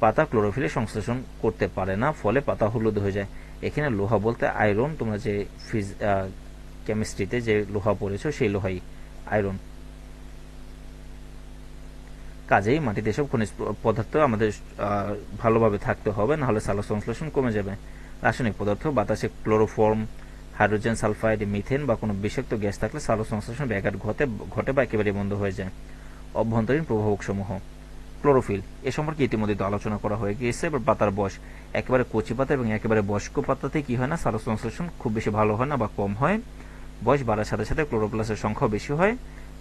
পাতা ক্লোরোফিলের সংশ্লেষণ করতে পারে না, ফলে পাতা হলুদ হয়ে যায়। এখানে লোহা বলতে আয়রন, তোমরা যে কেমিস্ট্রিতে যে লোহা পড়েছো সেই লোহাই আয়রন। কাজেই মাটিতে এসব খনিজ পদার্থ আমাদের ভালোভাবে থাকতে হবে, নাহলে সালোক সংশ্লেষণ কমে যাবে। রাসায়নিক পদার্থ, বাতাসে ক্লোরোফর্ম, হাইড্রোজেন সালফাইড, মিথেন বা কোনো বিষাক্ত গ্যাস থাকলে সালোক সংশ্লেষণ ব্যাঘাত ঘটে বা একেবারে বন্ধ হয়ে যায়। অভ্যন্তরীণ প্রভাবক সমূহ, ক্লোরোফিল, এ সম্পর্কে ইতিমধ্যে তো আলোচনা করা হয়ে গিয়েছে। এবার পাতার বয়স, একেবারে কচি পাতা এবং একেবারে বয়স্ক পাতাতে কি হয় না, সালোক সংশ্লেষণ খুব বেশি ভালো হয় না বা কম হয়। বয়স বাড়ার সাথে সাথে ক্লোরোপ্লাস্টের সংখ্যাও বেশি হয়।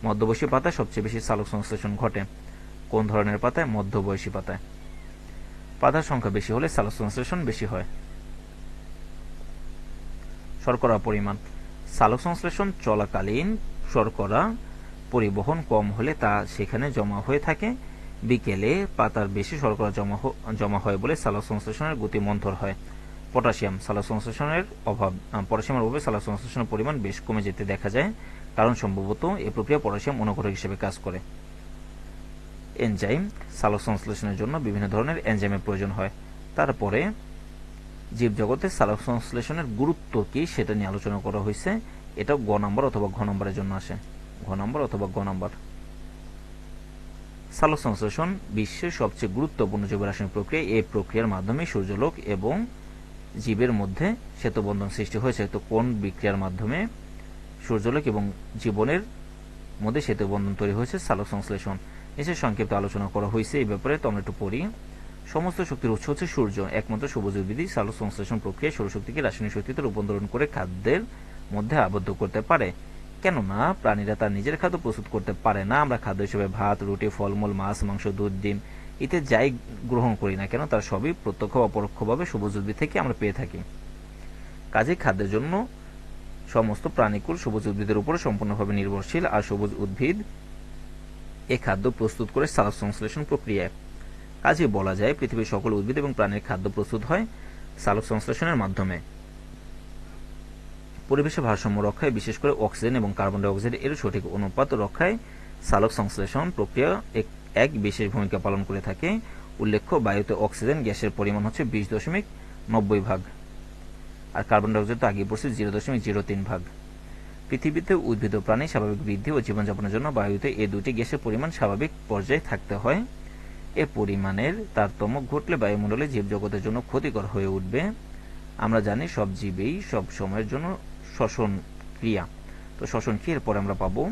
মধ্যবয়সী পাতায় সবচেয়ে বেশি সালোক সংশ্লেষণ ঘটে। কোন ধরনের পাতায়? মধ্যবয়সী পাতায়। পাতার সংখ্যা বেশি হলে সালোক সংশ্লেষণ বেশি হয়। শর্করা পরিমাণ, সালোক সংশ্লেষণ চলাকালীন শর্করা পরিবহন কম হলে তা সেখানে জমা হয়ে থাকে। বিকেলে পাতার বেশি শর্করা জমা হয় বলে সালোক সংশ্লেষণের গতি মন্থর হয়। পটাশিয়াম, সালোক সংশ্লেষণের পটাশিয়ামের অভাবে সালোক সংশ্লেষণের পরিমাণ বেশ কমে যেতে দেখা যায়, কারণ সম্ভবত এই প্রক্রিয়া পটাশিয়াম অনুঘটক হিসেবে কাজ করে। এনজাইম, সালোক সংশ্লেষণের জন্য বিভিন্ন ধরনের এনজাইমের প্রয়োজন হয়। তারপরে জীবজগতে সালোক সংশ্লেষণের গুরুত্ব কি সেটা নিয়ে আলোচনা করা হয়েছে। এটা গ নম্বর অথবা ঘ নম্বরের জন্য আসে, ঘ নম্বর অথবা গ নম্বর। সালোক সংশ্লেষণ বিশ্বের সবচেয়ে গুরুত্বপূর্ণ জৈব রাসায়নিক প্রক্রিয়া। এই প্রক্রিয়ার মাধ্যমে সূর্যালোক এবং জীবের মধ্যে সেতুবন্ধন সৃষ্টি হয়েছে। তো কোন বিক্রিয়ার মাধ্যমে সূর্যালোক এবং জীবনের মধ্যে সেতুবন্ধন তৈরি হয়েছে? সালোক সংশ্লেষণ। এসে সংক্ষিপ্ত আলোচনা করা হয়েছে এই ব্যাপারে, তো আমরা একটু পড়ি। সমস্ত শক্তির উৎস হচ্ছে সূর্য। একমাত্র সবুজ উদ্ভিদই সালোকসংশ্লেষণ প্রক্রিয়ায় সৌরশক্তিকে রাসায়নিক শক্তিতে রূপান্তরণ করে খাদ্যের মধ্যে আবদ্ধ করতে পারে। কেননা প্রাণীরা তার নিজের খাদ্য প্রস্তুত করতে পারে না। আমরা খাদ্য হিসেবে ভাত, রুটি, ফলমূল, মাছ, মাংস, দুধ, ডিম ইত্যাদি যাই গ্রহণ করি না কেন, তার সবই প্রত্যক্ষ বা পরোক্ষভাবে সবুজ উদ্ভিদ থেকে আমরা পেয়ে থাকি। কাজেই খাদ্যের জন্য সমস্ত প্রাণীকুল সবুজ উদ্ভিদের উপরে সম্পূর্ণভাবে নির্ভরশীল, আর সবুজ উদ্ভিদ এ খাদ্য প্রস্তুত করে সালোকসংশ্লেষণ প্রক্রিয়ায়। কাজে বলা যায় পৃথিবীর সকল উদ্ভিদ এবং প্রাণীর খাদ্য প্রস্তুত হয় সালোকসংশ্লেষণের মাধ্যমে। পরিবেশের ভারসাম্য রক্ষায়, বিশেষ করে অক্সিজেন এবং কার্বন ডাই অক্সাইড এর সঠিক অনুপাত রক্ষায় সালোকসংশ্লেষণ প্রক্রিয়া এক বিশেষ ভূমিকা পালন করে থাকে। উল্লেখ্য, বায়ুতে অক্সিজেন গ্যাসের পরিমাণ হচ্ছে 20.90 ভাগ, আর কার্বন ডাই অক্সাইড তো আগে পড়ছে 0.03 ভাগ। পৃথিবীতে উদ্ভিদ ও প্রাণী স্বাভাবিক বৃদ্ধি ও জীবনযাপনের জন্য বায়ুতে এই দুটি গ্যাসের পরিমাণ স্বাভাবিক পর্যায়ে থাকতে হয়। এ পরিমাণের তারতম্য ঘটলে বায়ুমণ্ডলে জীবজগতের জন্য ক্ষতিকর হয়ে উঠবে। আমরা জানি সব জীবেই সব সময়ের জন্য শ্বসন ক্রিয়া, তো শ্বসন ক্রিয়ার পরে আমরা পাবো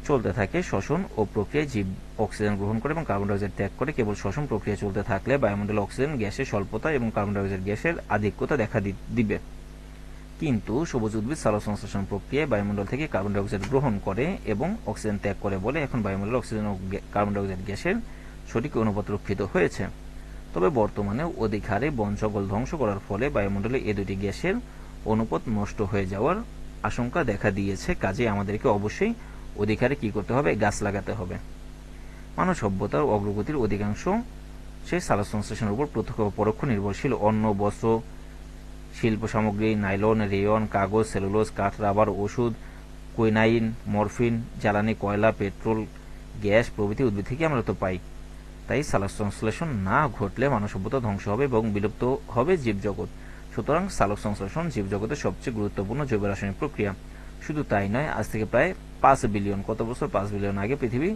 চলতে থাকে শ্বসন ও প্রক্রিয়ায় জীব অক্সিজেন গ্রহণ করে এবং কার্বন ডাই অক্সাইড ত্যাগ করে। কেবল শ্বসন প্রক্রিয়া চলতে থাকলে বায়ুমণ্ডলে অক্সিজেন গ্যাসের স্বল্পতা এবং কার্বন ডাই অক্সাইড গ্যাসের আধিক্যতা দেখা দিবে। কিন্তু সবুজ উদ্ভিদ সালোকসংশ্লেষণ প্রক্রিয়ায় বায়ুমণ্ডল থেকে কার্বন ডাই অক্সাইড গ্রহণ করে এবং অক্সিজেন ত্যাগ করে বলে এখন বায়ুমণ্ডলে অক্সিজেন ও কার্বন ডাই অক্সাইড গ্যাসের সঠিক অনুপাত রক্ষিত হয়েছে। তবে বর্তমানে অধিক হারে বন জঙ্গল ধ্বংস করার ফলে বায়ুমণ্ডলে এ দুটি গ্যাসের অনুপাত নষ্ট হয়ে যাওয়ার আশঙ্কা দেখা দিয়েছে। কাজে আমাদেরকে অবশ্যই অধিক হারে কি করতে হবে? গাছ লাগাতে হবে। মানব সভ্যতার অগ্রগতির অধিকাংশ সেই সালোকসংশ্লেষণের উপর প্রত্যক্ষ ও পরোক্ষ নির্ভরশীল। অন্ন, বস্ত্র, শিল্প সামগ্রী, নাইলন, রেয়ন, কাগজ, সেলুলোজ, কাঠ, রাবার, ওষুধ, কুইনাইন, মরফিন, জ্বালানি, কয়লা, পেট্রোল, গ্যাস প্রভৃতি উদ্ভিদ থেকে আমরা তো পাই। তাই সালোকসংশ্লেষণ না ঘটলে মানব সভ্যতা ধ্বংস হবে এবং বিলুপ্ত হবে জীবজগৎ। সুতরাং সালোকসংশ্লেষণ জীবজগতের সবচেয়ে গুরুত্বপূর্ণ জৈব রাসায়নিক প্রক্রিয়া। শুধু তাই নয়, আজ থেকে প্রায় 5 বিলিয়ন পাঁচ বিলিয়ন আগে পৃথিবী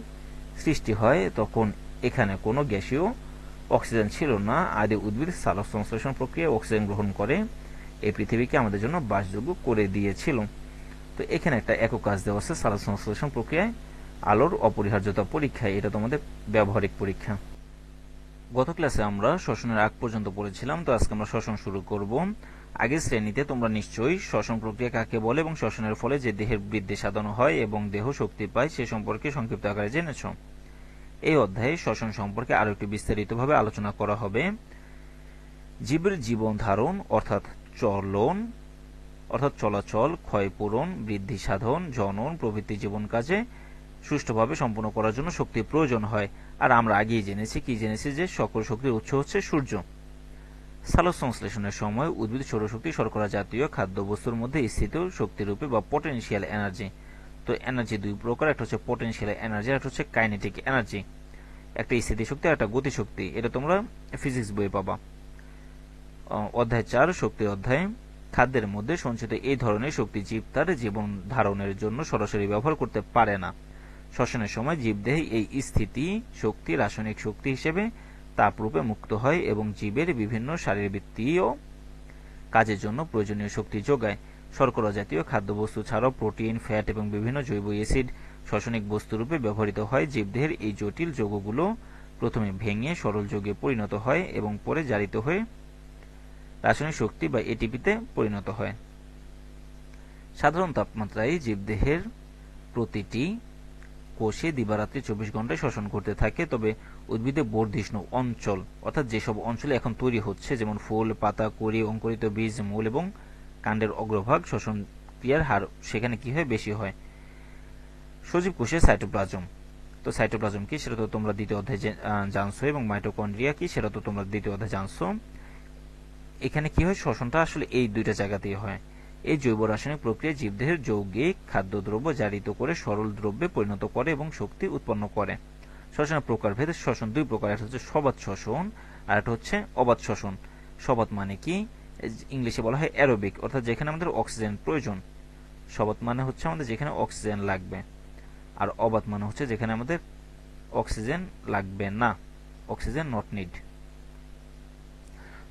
সৃষ্টি হয়, তখন এখানে কোনো গ্যাসীয় অক্সিজেন ছিল না। আদি উদ্ভিদ সালোকসংশ্লেষণ প্রক্রিয়ায় অক্সিজেন গ্রহণ করে এই পৃথিবীকে আমাদের জন্য বাসযোগ্য করে দিয়েছিল। তো এখানে একটা একক কাজ দেওয়া আছে সালোকসংশ্লেষণ প্রক্রিয়ায় আলোর অপরিহার্যতা পরীক্ষা। এটা তোমাদের ব্যবহারিক পরীক্ষা। গত ক্লাসে আমরা শ্বসনের আগ পর্যন্ত পড়েছিলাম, তো আজকে আমরা শ্বসন শুরু করব। আগের শ্রেণীতে তোমরা নিশ্চয়ই শ্বসন প্রক্রিয়া কাকে বলে এবং শ্বসনের ফলে যে দেহের বৃদ্ধি সাধন হয় এবং দেহ শক্তি পায় সে সম্পর্কে সংক্ষিপ্ত আকারে জেনেছ। এই অধ্যায়ে শ্বসন সম্পর্কে আরো একটু বিস্তারিতভাবে আলোচনা করা হবে। জীবের জীবন ধারণ অর্থাৎ চলাচল, ক্ষয়পূরণ, বৃদ্ধি সাধন, জনন প্রভৃতি জীবন কাজে সুষ্ঠুভাবে সম্পন্ন করার জন্য শক্তির প্রয়োজন হয়। আর আমরা আগেই জেনেছি যে সকল শক্তির উৎস হচ্ছে সূর্য। সালোকসংশ্লেষণের সময় উদ্ভিদ সৌরশক্তি শর্করা জাতীয় খাদ্যবস্তুর মধ্যে স্থিত শক্তিরূপে বা পটেনশিয়াল এনার্জি। তো এনার্জি দুই প্রকার, একটা হচ্ছে পটেনশিয়াল এনার্জি, একটা হচ্ছে কাইনেটিক এনার্জি। একটা স্থিতিশক্তি আর একটা গতিশক্তি। এটা তোমরা ফিজিক্স বইয়ে পাবা। অধ্যায় 4 শক্তির অধ্যায়। খাদ্যের মধ্যে সঞ্চিত এই ধরনের শক্তি জীব তার জীবন ধারণের জন্য সরাসরি ব্যবহার করতে পারে না। শ্বসনের সময় জীবদেহে এই স্থিতি শক্তি রাসায়নিক শক্তি হিসেবে তাপরূপে মুক্ত হয় এবং জীবের বিভিন্ন শারীরবৃত্তীয় কাজের জন্য প্রয়োজনীয় শক্তি যোগায়। শর্করা জাতীয় খাদ্যবস্তু ছাড়াও প্রোটিন, ফ্যাট এবং বিভিন্ন জৈব অ্যাসিড শ্বসনিক বস্তুরূপে ব্যবহৃত হয়। জীবদেহের এই জটিল যৌগগুলো প্রথমে ভেঙে সরল যৌগে পরিণত হয় এবং পরে জারিত হয়ে রাসায়নিক শক্তি বা এটিপিতে পরিণত হয়। সাধারণ তাপমাত্রায় জীবদেহের প্রতিটি কোষে দিবারাত্রি 24 ঘন্টায় শ্বসন করতে থাকে। তবে উদ্ভিদে বর্ধিষ্ণু অঞ্চল অর্থাৎ যেসব অঞ্চলে এখন তৈরি হচ্ছে, যেমন ফুল, পাতা, কড়ি, অঙ্কুরিত বীজ, মূল এবং কাণ্ডের অগ্রভাগ, শ্বসন ক্রিয়ার হার সেখানে কি হয়? বেশি হয়। সজীব কোষে সাইটোপ্লাজম। তো সাইটোপ্লাজম কি সেটা তো তোমরা দ্বিতীয় অধ্যায়ে জানছো, এবং মাইটোকন্ড্রিয়া কি সেটা তো তোমরা দ্বিতীয় অধ্যায়ে জানছো। এখানে কি হয়? শ্বসনটা আসলে এই দুইটা জায়গাতেই হয়। এই জৈব রাসায়নিক প্রক্রিয়া জীবদেহের যৌগিক খাদ্যদ্রব্য জারিত করে সরল দ্রব্যে পরিণত করে এবং শক্তি উৎপন্ন করে। শ্বসনের প্রকারভেদে শ্বসন দুই প্রকার, একটা হচ্ছে সবাত শ্বসন আর একটা হচ্ছে অবাত শ্বসন। সবাত মানে কি? ইংলিশে বলা হয় অ্যারোবিক, অর্থাৎ যেখানে আমাদের অক্সিজেন প্রয়োজন। সবাত মানে হচ্ছে আমাদের যেখানে অক্সিজেন লাগবে, আর অবাত মানে হচ্ছে যেখানে আমাদের অক্সিজেন লাগবে না, অক্সিজেন নট নিড।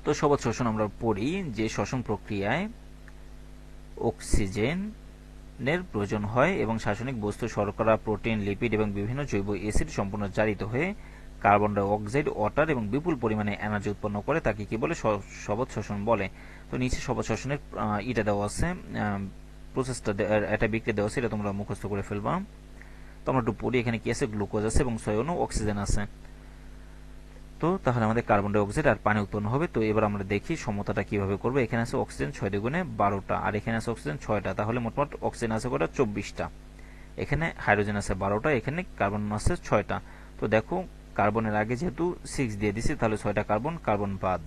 তো সবাত শ্বসন আমরা পড়ি যে শ্বসন প্রক্রিয়ায় অক্সিজেন অক্সিজেনের প্রয়োজন হয় এবং রাসায়নিক বস্তু শর্করা, প্রোটিন, লিপিড এবং বিভিন্ন জৈব অ্যাসিড সম্পূর্ণ জারিত হয়ে কার্বন ডাই অক্সাইড, ওয়াটার এবং বিপুল পরিমাণে এনার্জি উৎপন্ন করে, তাকে কি বলে? সবজ শ্বসন বলে। তো নিচে সবজ শ্বসনের এটা দেওয়া আছে, প্রসেসটা এটা বিক্রিয়া দেওয়া আছে, এটা তোমরা মুখস্থ করে ফেলবা। তো আমরা একটু পড়ি, এখানে কি আছে? গ্লুকোজ আছে এবং 6 অণু অক্সিজেন আছে। তো তাহলে আমাদের কার্বন ডাই অক্সাইড আর পানি উৎপন্ন হবে। তো এবার আমরা দেখি সমতাটা কিভাবে করবো। এখানে আছে অক্সিজেন 6 দ্বিগুণে 12টা, আর এখানে আছে অক্সিজেন 6টা, তাহলে মোটমাট অক্সিজেন আছে কটা? 24টা। এখানে হাইড্রোজেন আছে 12টা, এখানে কার্বন আছে 6টা। তো দেখো, কার্বনের আগে যেহেতু 6 দিয়ে দিছি, তাহলে 6টা কার্বন, কার্বন বাদ।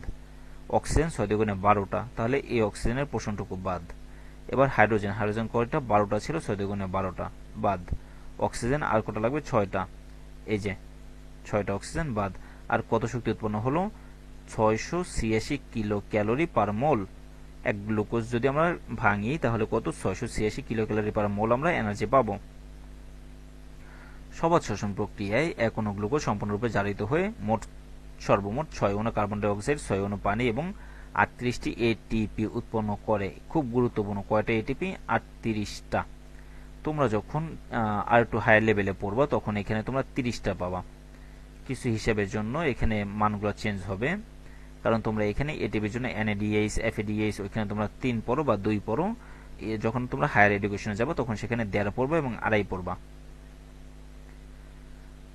অক্সিজেন 6 দ্বিগুণে 12টা, তাহলে এই অক্সিজেনের পোষণটুকু বাদ। এবার হাইড্রোজেন, হাইড্রোজেন কয়টা? 12টা ছিল, 6 দ্বিগুণে 12টা বাদ। অক্সিজেন আর কটা লাগবে? 6টা, এই যে 6টা অক্সিজেন বাদ। আর কত শক্তি উৎপন্ন হলো? 686 কিলো ক্যালোরি পার মোল। এক গ্লুকোজ যদি আমরা ভাঙি তাহলে কত? 686 কিলো ক্যালোরি পার মোল আমরা এনার্জি পাবো। সবজ শ্বসন প্রক্রিয়ায় এক অণু গ্লুকোজ সম্পূর্ণরূপে জারিত হয়ে সর্বমোট 6 অণু কার্বন ডাই অক্সাইড, 6 অণু পানি এবং 38টি এটিপি উৎপন্ন করে। খুব গুরুত্বপূর্ণ, কয়টা এটিপি? 38টা। তোমরা যখন আর একটু হায়ার লেভেলে পড়বা তখন এখানে তোমরা 30টা পাবা। কিছু হিসাবের জন্য এখানে মানগুলো চেঞ্জ হবে, কারণ তোমরা এখানে এটিপির জন্য এনএডিএইচ, এফএডিএইচ ওইখানে তোমরা 3 পড়ো বা 2 পড়ো। যখন তোমরা হায়ার এডুকেশনে যাবো তখন সেখানে 1.5 পড়বা এবং 2.5 পড়বা।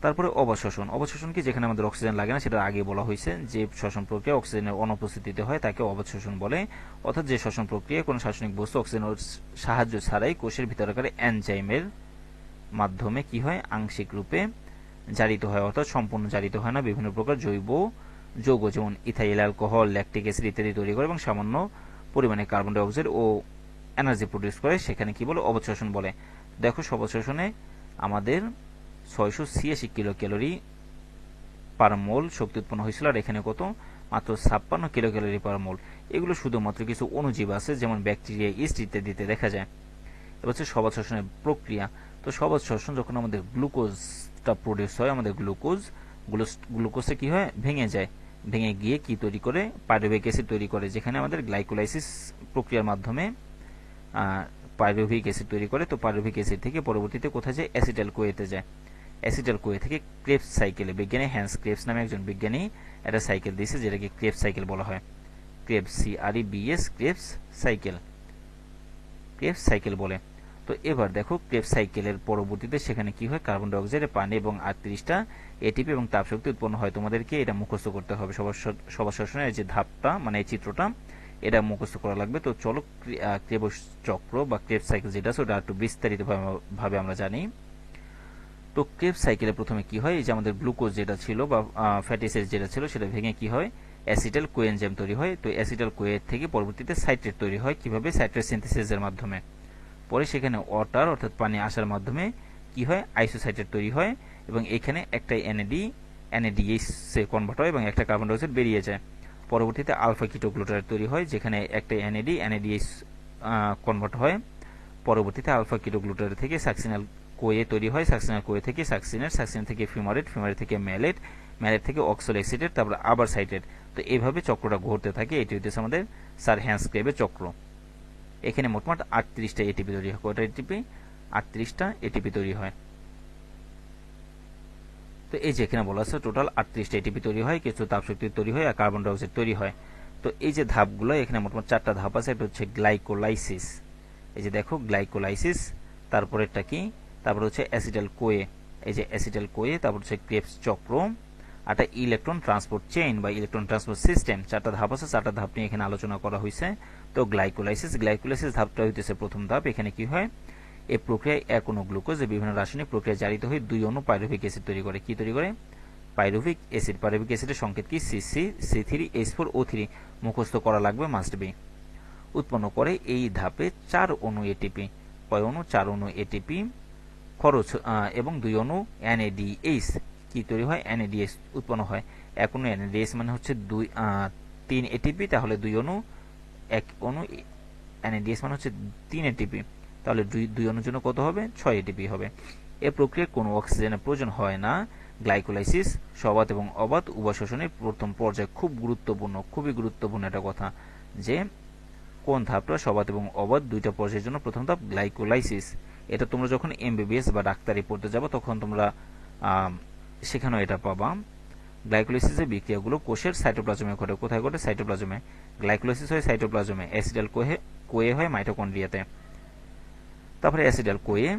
তারপরে অবশোষণ। অবশোষণ কি? যেখানে আমাদের অক্সিজেন লাগে না, সেটা আগে বলা হয়েছে। যে শ্বসন প্রক্রিয়া অক্সিজেনের অনুপস্থিতিতে হয় তাকে অবশোষণ বলে। অর্থাৎ যে শ্বসন প্রক্রিয়া কোনো রাসায়নিক বস্তু অক্সিজেনের সাহায্য ছাড়াই কোষের ভিতরকার এনজাইমের মাধ্যমে কি হয়? আংশিক রূপে জারিত হয়, অর্থাৎ সম্পূর্ণ জারিত হয় না। বিভিন্ন প্রকার জৈব যৌগ যেমন ইথাইল অ্যালকোহল, ল্যাকটিক অ্যাসিড ইত্যাদি তৈরি করে এবং সামান্য পরিমাণে কার্বন ডাই অক্সাইড ও এনার্জি প্রডিউস করে, সেখানে কি বলে? অবশোষণ বলে। দেখো, অবশোষণে আমাদের 686 কিলো ক্যালোরি পার মোল শক্তি উৎপন্ন হয়েছিল, আর এখানে কত? মাত্র 56 কিলো ক্যালোরি পার মোল। এগুলো শুধুমাত্র কিছু অণুজীব আছে যেমন ব্যাকটেরিয়া, ইস্ট ইত্যাদিতে দেখা যায়। এবার হচ্ছে সবজ শ্বসনের প্রক্রিয়া। তো সবজ শ্বসন, যখন আমাদের গ্লুকোজটা প্রডিউস হয়, আমাদের গ্লুকোজে কি হয়? ভেঙে যায়, ভেঙে গিয়ে কি তৈরি করে? পাইরুভিক অ্যাসিড তৈরি করে, যেখানে আমাদের গ্লাইকোলাইসিস প্রক্রিয়ার মাধ্যমে পাইরুভিক অ্যাসিড তৈরি করে। তো পাইরুভিক অ্যাসিড থেকে পরবর্তীতে কোথায় যায়? অ্যাসিটাইল কোয়েতে যায়। অ্যাসিটাইল কোয়ে থেকে ক্রেবস সাইকেলে, বিজ্ঞানী হ্যান্স ক্রেবস নামে একজন বিজ্ঞানী একটা সাইকেল দিয়েছে যেটাকে ক্রেবস সাইকেল বলা হয়। Krebs, CREBS, Krebs cycle, Krebs cycle বলে। তো এবার দেখো, ক্রেবস সাইকেলের পরবর্তীতে সেখানে কি হয়? কার্বন ডাই অক্সাইড, পানি এবং 38টা এটিপি এবং তাপশক্তি উৎপন্ন হয়। তোমাদেরকে এটা মুখস্থ করতে হবে। সবজ শ্বসনের যে ধাপটা, মানে এই চিত্রটা, এটা মুখস্থ করা লাগবে। তো চলো, ক্রেবস চক্র বা ক্রেবস সাইকেল যেটা আছে ওটা একটু বিস্তারিত ভাবে আমরা জানি। তো ক্রেবস সাইকেলে প্রথমে কি হয়? এই যে আমাদের গ্লুকোজ যেটা ছিল বা ফ্যাটি অ্যাসিড যেটা ছিল, সেটা ভেঙে কি হয়? অ্যাসিটাইল কোএনজাইম তৈরি হয়। তো অ্যাসিটাইল কোয়ে থেকে পরবর্তীতে সাইট্রেট তৈরি হয়। কিভাবে? সাইট্রেট সিনথেসিসের মাধ্যমে। পরে সেখানে ওয়াটার অর্থাৎ পানি আসার মাধ্যমে কি হয়? আইসোসাইট্রেট তৈরি হয় এবং এখানে একটা NADH এ কনভার্ট হয় এবং একটা কার্বন ডাই অক্সাইড বেরিয়ে যায়। পরবর্তীতে আলফা কিটোগ্লুটারেট তৈরি হয়, যেখানে একটা NADH কনভার্ট হয়। পরবর্তীতে আলফা কিটোগ্লুটারেট থেকে সাকসিনাল কোয়ে তৈরি হয়, সাকসিনাল কোয়ে থেকে সাকসিনেট, সাকসিনেট থেকে ফিউমারেট, ফিউমারেট থেকে ম্যালেট, ম্যালেট থেকে অক্সোলেক্সিটেট, তারপর আবার সাইটেট। তো এইভাবে চক্রটা ঘুরতে থাকে। এটি হচ্ছে আমাদের স্যার হ্যান্স ক্রেবের চক্র। এখানে মোটমাট 38টা এটিপি তৈরি হয়। কয়টা এটিপি? 38টা এটিপি তৈরি হয়। তো এই যে এখানে বলা আছে টোটাল 38টা এটিপি তৈরি হয়, কিছু তাপশক্তি তৈরি হয় আর কার্বন ডাই অক্সাইড তৈরি হয়। তো এই যে ধাপগুলো, এখানে মোটমাট 4টা ধাপ আছে। এটা হচ্ছে গ্লাইকোলাইসিস। এই যে দেখো, গ্লাইকোলাইসিস, তারপরেরটা কি? তারপর হচ্ছে অ্যাসিটাইল কোয়ে, এই যে অ্যাসিটাইল কোয়ে, তারপর হচ্ছে ক্রেবস চক্র, একটা ইলেকট্রন ট্রান্সপোর্ট চেইন বা ইলেকট্রন ট্রান্সপোর্ট সিস্টেম। 4টা ধাপ আছে, 4টা ধাপ নিয়ে এখানে আলোচনা করা হয়েছে। তো গ্লাইকোলাইসিস, গ্লাইকোলাইসিস ধাপটা হইতেছে প্রথম ধাপ। এখানে কি হয়? এই প্রক্রিয়ায় এক অণু গ্লুকোজ বিভিন্ন রাসায়নিক প্রক্রিয়া জারিত হয়ে 2 অণু পাইরুভিক অ্যাসিড তৈরি করে। কি তৈরি করে? Pyruvic acid. পাইরুভিক অ্যাসিডের সংকেত কি? C3H4O3 মুখস্থ করা লাগবে, মাস্ট বি। উৎপন্ন করে এই ধাপে 4 অণু এটিপি। কয় অণু? 4 অণু এটিপি খরচ এবং 2 অণু NADH কি তৈরি হয়? NADH উৎপন্ন হয়। এক অণু NADH মানে হচ্ছে 3 এটিপি, তাহলে 2 অণু, এক অণু NADH মানে হচ্ছে 3 এটিপি, তাহলে 2 অণুর জন্য কত হবে? 6 এটিপি হবে। এ প্রক্রিয়ায় কোনো অক্সিজেনের প্রয়োজন হয় না। গ্লাইকোলাইসিস সবাত এবং অবাত উভয় শ্বসনের প্রথম পর্যায়ে খুব গুরুত্বপূর্ণ, খুবই গুরুত্বপূর্ণ একটা কথা, যে কোন ধাপটা সবাত এবং অবাত দুইটা পর্যায়ের জন্য প্রথম ধাপ গ্লাইকোলাইসিস। এটা তোমরা যখন এমবিবিএস বা ডাক্তারি পড়তে যাবো তখন তোমরা সেখানেও এটা পাবা। গ্লাইকোলাইসিসের বিক্রিয়াগুলো কোষের সাইটোপ্লাজমে ঘটে। কোথায় ঘটে? সাইটোপ্লাজমে। গ্লাইকোলাইসিস হয় সাইটোপ্লাজমে, অ্যাসিডাল কোয়ে হয় মাইটোকন্ড্রিয়াতে। তারপরে অ্যাসিডাল কোয়ে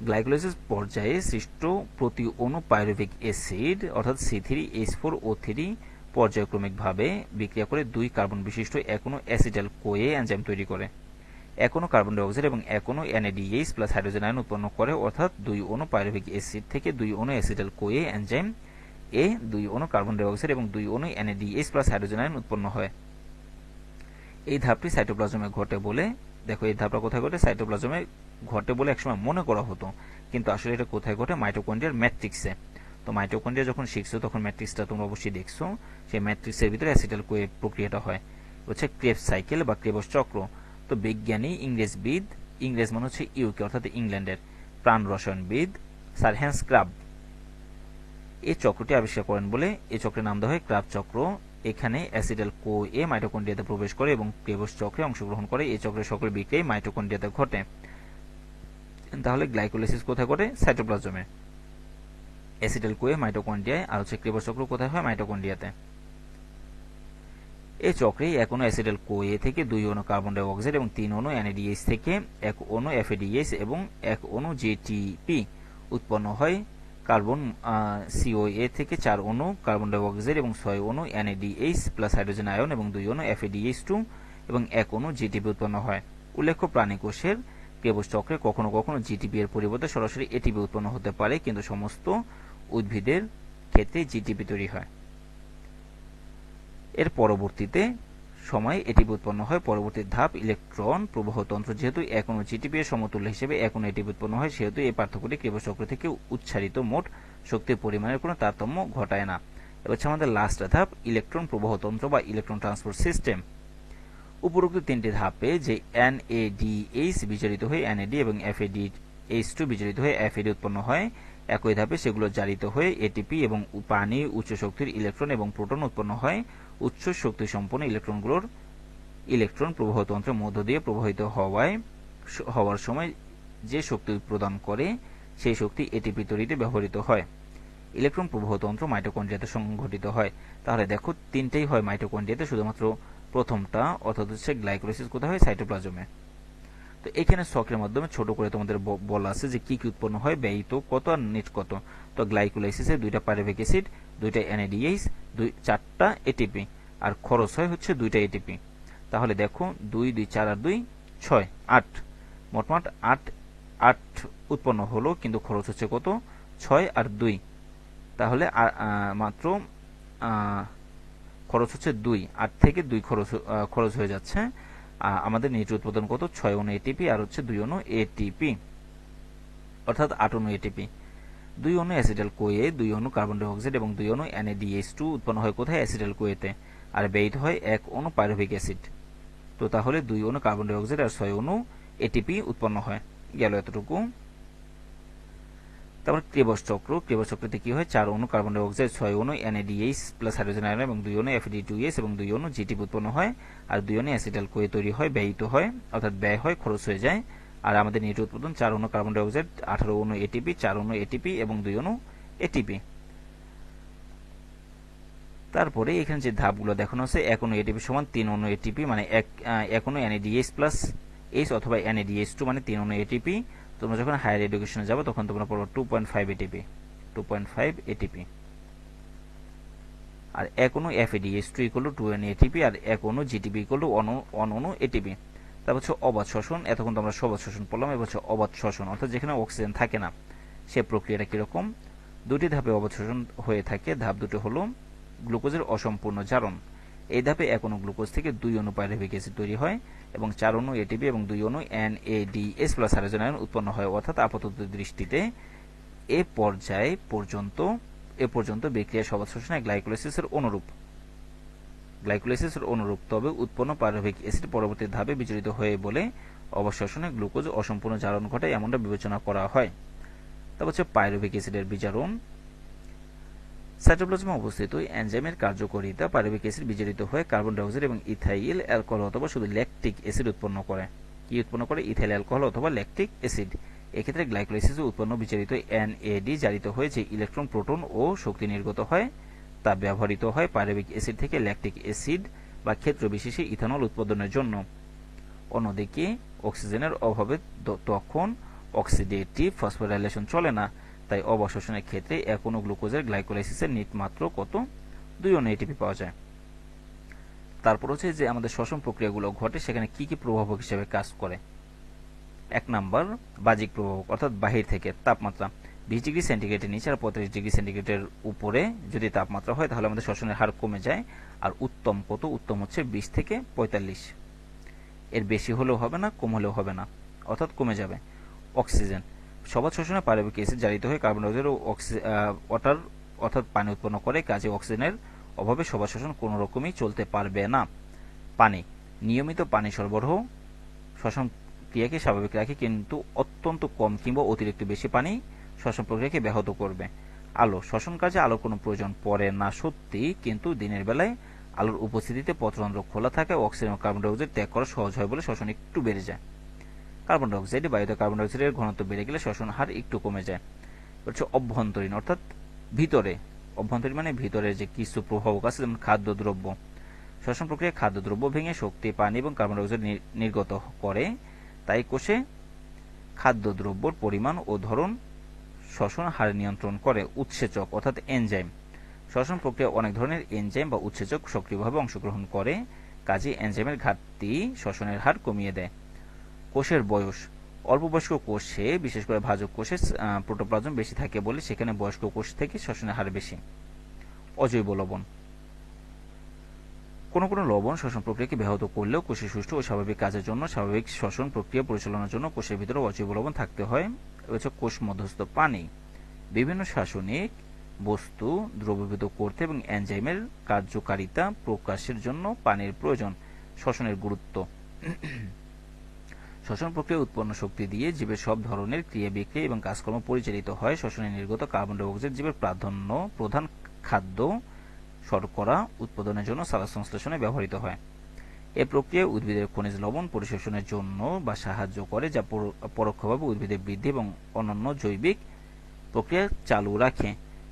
গ্লাইকোলাইসিস পর্যায়ে সৃষ্ট প্রতি অণু পাইরুভিক অ্যাসিড অর্থাৎ C3H4O3 পর্যায়ক্রমিকভাবে বিক্রিয়া করে 2 কার্বন বিশিষ্ট এক অণু অ্যাসিডাল কোয়ে এনজাইম তৈরি করে। এক অণু কার্বন ডাই অক্সাইড এবং এক অণু NADH প্লাস হাইড্রোজেন আয়ন উৎপন্ন করে, অর্থাৎ 2 অণু পাইরুভিক অ্যাসিড থেকে 2 অণু অ্যাসিডাল কোয়ে এনজাইম এ 2 অণু কার্বন ডাই অক্সাইড এবং 2 অণু NADH প্লাস হাইড্রোজেন আয়ন উৎপন্ন হয়। এই ধাপটি সাইটোপ্লাজমে ঘটে বলে, দেখো এই ধাপটা কোথায় ঘটে? সাইটোপ্লাজমে ঘটে বলে একসময় মনে করা হতো, কিন্তু আসলে এটা কোথায় ঘটে? মাইটোকন্ড্রিয়ার ম্যাট্রিক্সে। তো মাইটোকন্ড্রিয়া যখন শিখছো তখন ম্যাট্রিক্সটা তোমরা অবশ্যই দেখছো, সেই ম্যাট্রিক্সের ভিতরে অ্যাসিটাইল কোয়ে প্রক্রিয়াটা হয়, হচ্ছে ক্রেবস সাইকেল বা ক্রেবস চক্র। তো বিজ্ঞানী ইংরেজবিদ, ইংরেজ মানে হচ্ছে ইউকে অর্থাৎ ইংল্যান্ডের, প্রাণ রসায়নবিদ স্যার হেন্স ক্রাব এই চক্রটি আবিষ্কার করেন বলে এই চক্রের নাম দেওয়া হয় ক্রাব চক্র। এখানে অ্যাসিটাইল কোয়ে মাইটোকন্ড্রিয়াতে প্রবেশ করে এবং ক্রেবস চক্রে অংশগ্রহণ করে। এই চক্রের সকল বিক্রিয়াই মাইটোকন্ড্রিয়াতে ঘটে। তাহলে গ্লাইকোলাইসিস কোথায় ঘটে? সাইটোপ্লাজমে। অ্যাসিটাইল কোয়ে মাইটোকন্ড্রিয়ায়, আর হচ্ছে ক্রেবস চক্র কোথায় হয়? মাইটোকন্ড্রিয়াতে। এই চক্রে এক অণু অ্যাসিটাইল কোয়ে থেকে 2 অণু কার্বন ডাই অক্সাইড এবং 3 অণু NADH থেকে 1 অণু FADH এবং 1 অণু JTP উৎপন্ন হয়। কার্বন COA থেকে 4 অণু কার্বন ডাই অক্সাইড এবং 6 অণু NADH প্লাস হাইড্রোজেন আয়ন এবং 2 অণু FADH2 এবং 1 অণু JTP উৎপন্ন হয়। উল্লেখ্য, প্রাণী কোষের ক্রেবস চক্রে কখনো কখনো GTP এর পরিবর্তে সরাসরি ATP উৎপন্ন হতে পারে, কিন্তু সমস্ত উদ্ভিদের ক্ষেত্রে GTP তৈরি হয়। এর পরবর্তীতে সময় এটিপি উৎপন্ন হয়। পরবর্তী ধাপ ইলেকট্রন প্রবাহতন্ত্র। যেহেতু এক অণু জিটিপি এর সমতুল্য হিসেবে এক অণু এটিপি উৎপন্ন হয়, সেহেতু এই পার্থক্যটি ক্রেবস চক্র থেকে উচ্চারিত মোট শক্তির পরিমাণের কোনো তারতম্য ঘটায় না। এবার হচ্ছে আমাদের লাস্ট ধাপ ইলেকট্রন প্রবাহতন্ত্র বা ইলেকট্রন ট্রান্সপোর্ট সিস্টেম। উপরোক্ত তিনটি ধাপে যে NADH বিচলিত হয়ে NAD এবং FADH2 বিচলিত হয়ে FAD উৎপন্ন হয়, একই ধাপে সেগুলো জারিত হয়ে এটিপি এবং পানি, উচ্চ শক্তির ইলেকট্রন এবং প্রোটন উৎপন্ন হয়। উচ্চ শক্তি সম্পন্ন ইলেকট্রনগুলোর ইলেকট্রন প্রবাহতন্ত্রের মধ্য দিয়ে প্রবাহিত হওয়ার সময় যে শক্তি প্রদান করে সেই শক্তি এটিপি তৈরিতে ব্যবহৃত হয়। ইলেকট্রন প্রবাহতন্ত্র মাইটোকন্ড্রিয়াতে সংঘটিত হয়। তাহলে দেখো তিনটেই হয় মাইটোকন্ড্রিয়াতে, শুধুমাত্র প্রথমটা অর্থাৎ হচ্ছে গ্লাইকোলাইসিস কোথায় হয়? সাইটোপ্লাজমে। তো এখানে ছকের মাধ্যমে ছোট করে তোমাদের বলা আছে যে কি কি উৎপন্ন হয়, ব্যয়িত কত আর নেট কত। তো গ্লাইকোলাইসিসে 2টা পাইরুভিক অ্যাসিড, 2টা NADH, 4টা এটিপি, আর খরচ হয় হচ্ছে 2টা এটিপি। তাহলে দেখো 2 2 4 আর 2 6 8, মোটমাট 8 উৎপন্ন হলো, কিন্তু খরচ হচ্ছে কত? 6 আর 2। তাহলে মাত্র খরচ হচ্ছে 2, 8 থেকে 2 খরচ হয়ে যাচ্ছে। আমাদের নিট উৎপাদন কত? 6 অণু এটিপি আর হচ্ছে 2 অণু এটিপি, অর্থাৎ 8 অণু এটিপি। 2 অণু অ্যাসিটাইল কোয়ে, 2 অণু কার্বন ডাই অক্সাইড এবং 2 অণু NADH2 উৎপন্ন হয় কোথায়? অ্যাসিটাইল কোয়েতে। আর ব্যয়িত হয় 1 অণু পাইরুভিক অ্যাসিড। তো তাহলে 2 অণু কার্বন ডাই অক্সাইড আর 6 অণু এটিপি উৎপন্ন হয়। গেল এতটুকু। তারপর ক্রেবস চক্র। ক্রেবস চক্রতে কি হয়? 4 অণু কার্বন ডাই অক্সাইড, 6 অণু NADH প্লাস হাইড্রোজেন আয়ন এবং 2 অণু FAD2S এবং 2 অণু GTP উৎপন্ন হয়। আর 2 অণু অ্যাসিটাইল কোয়ে তৈরি হয়, ব্যয়িত হয়, অর্থাৎ ব্যয় হয়, খরচ হয়ে যায়। আর আমাদের নিট উৎপাদন 4 অণু কার্বন ডাই অক্সাইড, 18 অণু এটিপি, 4 অণু এটিপি এবং 2 অণু এটিপি। তারপরে এখানে যে ধাপগুলো দেখানো আছে, 1 অণু এটিপি সমান 3 অণু এটিপি, মানে 1 অণু NADH প্লাস H অথবা NADH2 মানে 3 অণু এটিপি। তোমরা যখন হায়ার এডুকেশনে যাবে তখন তোমরা পড়বে 2.5 এটিপি, 2.5 এটিপি। আর 1 অণু FADH2 = 2 অণু এটিপি আর 1 অণু GTP = 1 অণু এটিপি। তারপর হচ্ছে অবাধ শ্বসন। এতক্ষণ তোমরা সবাধ শ্বসন পড়লাম, এবার হচ্ছে অবাধ শ্বসন, অর্থাৎ যেখানে অক্সিজেন থাকে না, সে প্রক্রিয়াটা কিরকম? 2টি ধাপে অবাধ শ্বসন হয়ে থাকে। ধাপ দুটো হলো গ্লুকোজের অসম্পূর্ণ জারণ। এই ধাপে 1 অণু গ্লুকোজ থেকে 2 অণু পাইরুভিক অ্যাসিড তৈরি হয় এবং 4 অণু এটিপি এবং 2 অণু NADH প্লাস হাইড্রোজেন আয়ন উৎপন্ন হয়, অর্থাৎ আপাতত দৃষ্টিতে এ পর্যন্ত বিক্রিয়া সবাধ শ্বসনে গ্লাইকোলাইসিসের অনুরূপ। তবে উৎপন্ন পাইরুভিক অ্যাসিড পরবর্তী ধাপে বিচলিত হয়ে বলে অবাধ শ্বসনে গ্লুকোজ অসম্পূর্ণ জারণ ঘটায়, এমনটা বিবেচনা করা হয়। তারপর হচ্ছে পাইরুভিক অ্যাসিডের বিজারণ। সাইটোপ্লাজমে অবস্থিত এনজাইমের কার্যকারিতা পাইরুভিক অ্যাসিড বিজারিত হয়ে কার্বন ডাইঅক্সাইড এবং ইথাইল অ্যালকোহল অথবা শুধু ল্যাকটিক অ্যাসিড উৎপন্ন করে। কি উৎপন্ন করে? ইথাইল অ্যালকোহল অথবা ল্যাকটিক অ্যাসিড। এক্ষেত্রে গ্লাইকোলাইসিসে উৎপন্ন বিজারিত এনএডি জারিত হয়ে যে ইলেকট্রন, প্রোটন ও শক্তি নির্গত হয় তা ব্যবহৃত হয় পাইরুভিক অ্যাসিড থেকে ল্যাকটিক অ্যাসিড বা ক্ষেত্র বিশেষে ইথানল উৎপাদনের জন্য। অন্যদিকে অক্সিজেনের অভাবে তখন অক্সিডেটিভ ফসফোরাইলেশন চলে না, তাই অবশোষণের ক্ষেত্রে এক অণু গ্লুকোজের গ্লাইকোলাইসিসের নিট মাত্র কত? 2 অণু এটিপি পাওয়া যায়। তারপর হচ্ছে যে আমাদের শ্বসন প্রক্রিয়াগুলো ঘটে সেখানে কি কি প্রভাবক হিসেবে কাজ করে। 1 নাম্বার বাহ্যিক প্রভাবক অর্থাৎ বাহির থেকে তাপমাত্রা 20 ডিগ্রি সেন্টিগ্রেডের নিচে আর 35 ডিগ্রি সেন্টিগ্রেডের উপরে যদি তাপমাত্রা হয় তাহলে আমাদের শ্বসনের হার কমে যায়। আর উত্তম কত? উত্তম হচ্ছে 20 থেকে 45। এর বেশি হলেও হবে না, কম হলেও হবে না, অর্থাৎ কমে যাবে। অক্সিজেন সবাত শোষণে পাইরুভিক অ্যাসিড জারিত হয়ে কার্বন ডাইঅক্সাইড ও ওয়াটার অর্থাৎ পানি উৎপন্ন করে, কাজে অক্সিজেনের অভাবে সবাত শোষণ কোনো রকমই চলতে পারবে না। পানি নিয়মিত পানি সরবরাহ শ্বসন ক্রিয়াকে স্বাভাবিক রাখে, কিন্তু অত্যন্ত কম কিংবা অতিরিক্ত বেশি পানি শ্বসন প্রক্রিয়াকে ব্যাহত করবে। আলো শ্বসন কাজে আলোর কোনো প্রয়োজন পড়ে না সত্যি, কিন্তু দিনের বেলায় আলোর উপস্থিতিতে পত্ররন্ধ্র খোলা থাকে, অক্সিজেন ও কার্বন ডাইঅক্সাইড ত্যাগ করা সহজ হয় বলে শ্বসন একটু বেড়ে যায়। কার্বন ডাইঅক্সাইড বায়ুতে কার্বন ডাইঅক্সাইডের ঘনত্ব বেড়ে গেলে শ্বসন হার একটু কমে যায়। হচ্ছে অভ্যন্তরীণ অর্থাৎ ভিতরে, অভ্যন্তরীণ মানে ভিতরে যে কিছু প্রভাবক আছে, যেমন খাদ্যদ্রব্য। শ্বসন প্রক্রিয়ায় খাদ্যদ্রব্য ভেঙে শক্তি, পানি এবং কার্বন ডাইঅক্সাইড নির্গত করে, তাই কোষে খাদ্যদ্রব্যর পরিমাণ ও ধরন শ্বসন হার নিয়ন্ত্রণ করে। উৎসেচক অর্থাৎ এনজাইম শ্বসন প্রক্রিয়া অনেক ধরনের এনজাইম বা উৎসেচক সক্রিয়ভাবে অংশগ্রহণ করে, কাজে এনজাইমের ঘাটতি শ্বসনের হার কমিয়ে দেয়। কোষের বয়স অল্প বয়স্ক কোষে, বিশেষ করে ভাজক কোষে প্রোটোপ্লাজম বেশি থাকে বলে সেখানে বয়স্ক কোষ থেকে শ্বসনের হার বেশি। অজৈব লবণ কোনো কোনো লবণ শ্বসন প্রক্রিয়াকে ব্যাহত করলেও কোষের সুষ্ঠু ও স্বাভাবিক কাজের জন্য, স্বাভাবিক শ্বসন প্রক্রিয়া পরিচালনার জন্য কোষের ভিতরে অজৈব লবণ থাকতে হয়। হচ্ছে কোষ মধ্যস্থ পানি বিভিন্ন রাসায়নিক বস্তু দ্রবীভূত করতে এবং এনজাইমের কার্যকারিতা প্রকাশের জন্য পানির প্রয়োজন। শ্বসনের গুরুত্ব শ্বসন প্রক্রিয়া উৎপন্ন শক্তি দিয়ে জীবের সব ধরনের ক্রিয়া বিক্রিয়া এবং কাজকর্ম পরিচালিত হয়। শ্বসনে নির্গত কার্বন ডাইঅক্সাইড জীবের প্রধান খাদ্য শর্করা উৎপাদনের জন্য সালোক সংশ্লেষণে ব্যবহৃত হয়। এ প্রক্রিয়ায় উদ্ভিদের খনিজ লবণ পরিশোষণের জন্য বা সাহায্য করে, যা পরোক্ষভাবে উদ্ভিদের বৃদ্ধি এবং অন্যান্য জৈবিক প্রক্রিয়া চালু রাখে।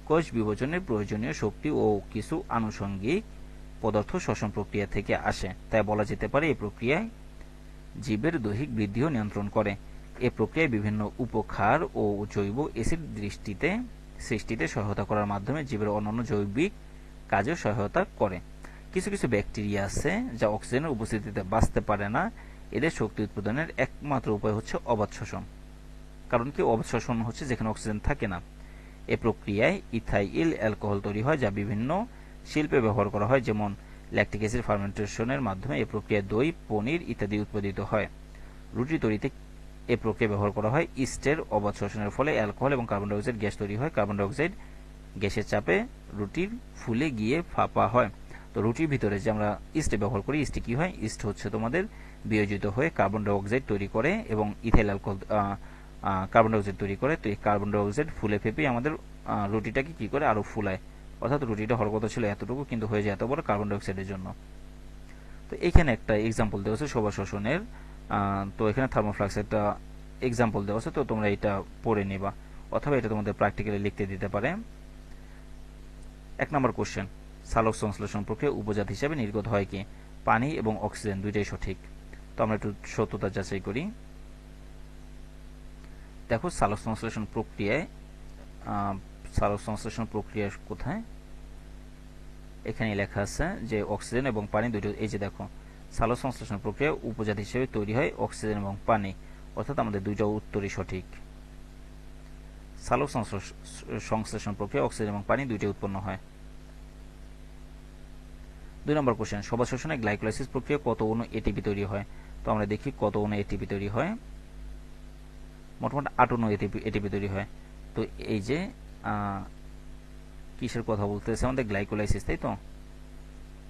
কোষ বিভাজনের প্রয়োজনীয় শক্তি ও কিছু আনুষঙ্গিক পদার্থ শ্বসন প্রক্রিয়া থেকে আসে, তাই বলা যেতে পারে এই প্রক্রিয়ায় জীবের দৈহিক বৃদ্ধিও নিয়ন্ত্রণ করে। এ প্রক্রিয়ায় বিভিন্ন উপক্ষার ও জৈব অ্যাসিড সৃষ্টিতে সহায়তা করার মাধ্যমে জীবের অন্যান্য জৈবিক কাজেও সহায়তা করে। কিছু কিছু ব্যাকটেরিয়া আছে যা অক্সিজেনের উপস্থিতিতে বাঁচতে পারে না, এদের শক্তি উৎপাদনের একমাত্র উপায় হচ্ছে অবাধ শ্বসন। কারণ কি? অবাধ শ্বসন হচ্ছে যেখানে অক্সিজেন থাকে না। এ প্রক্রিয়ায় ইথাইল অ্যালকোহল তৈরি হয়, যা বিভিন্ন শিল্পে ব্যবহার করা হয়, যেমন ল্যাকটিক অ্যাসিড ফার্মেন্টেশনের মাধ্যমে এ প্রক্রিয়ায় দই, পনির ইত্যাদি উৎপাদিত হয়। রুটি তৈরিতে এ প্রক্রিয়া ব্যবহার করা হয়। ইস্টের অবাধ শ্বসনের ফলে অ্যালকোহল এবং কার্বন ডাইঅক্সাইড গ্যাস তৈরি হয়। কার্বন ডাইঅক্সাইড গ্যাসের চাপে রুটির ফুলে গিয়ে ফাঁপা হয়। তো রুটির ভিতরে যে আমরা ইস্টে ব্যবহার করি, ইস্টে কি হয়? ইস্ট হচ্ছে তোমাদের বিয়োজিত হয়ে কার্বন ডাইঅক্সাইড তৈরি করে এবং ইথাইল অ্যালকোহল কার্বন ডাইঅক্সাইড তৈরি করে। তো এই কার্বন ডাইঅক্সাইড ফুলে ফেপে আমাদের রুটিটাকে কি করে? আরো ফুলায়। অর্থাৎ রুটিটা হওয়ার কথা ছিল এতটুকু, কিন্তু হয়ে যায় এত বড় কার্বন ডাইঅক্সাইডের জন্য। তো এখানে একটা এক্সাম্পল দেওয়া আছে সবার শ্বসনের। তো এখানে থার্মোফ্লাক্স একটা এক্সাম্পল দেওয়া আছে, তো তোমরা এটা পড়ে নিবা অথবা এটা তোমাদের প্র্যাকটিক্যালি লিখতে দিতে পারে। 1 নম্বর কোশ্চেন, সালোক সংশ্লেষণ প্রক্রিয়া উপজাত হিসেবে নির্গত হয় কি? পানি এবং অক্সিজেন দুইটাই সঠিক। তো আমরা একটু সত্যতা যাচাই করি। দেখো সালোক সংশ্লেষণ প্রক্রিয়া কোথায়? এখানে লেখা আছে যে অক্সিজেন এবং পানি দুটো। এই যে দেখো, সালোক সংশ্লেষণ প্রক্রিয়া উপজাত হিসেবে তৈরি হয় অক্সিজেন এবং পানি, অর্থাৎ আমাদের দুইটা উত্তরই সঠিক। সালোক সংশ্লেষণ প্রক্রিয়া অক্সিজেন এবং পানি দুইটাই উৎপন্ন হয়। 2 নম্বর কোশ্চেন, সবাত শোষণে গ্লাইকোলাইসিস প্রক্রিয়া কত অণু এটিপি তৈরি হয়? তো আমরা দেখি কত অণু এটিপি তৈরি হয়। মোটামুটি 8 অণু এটিপি তৈরি হয়। তো এই যে কিসের কথা বলতেছে? আমাদের গ্লাইকোলাইসিস, তাই তো?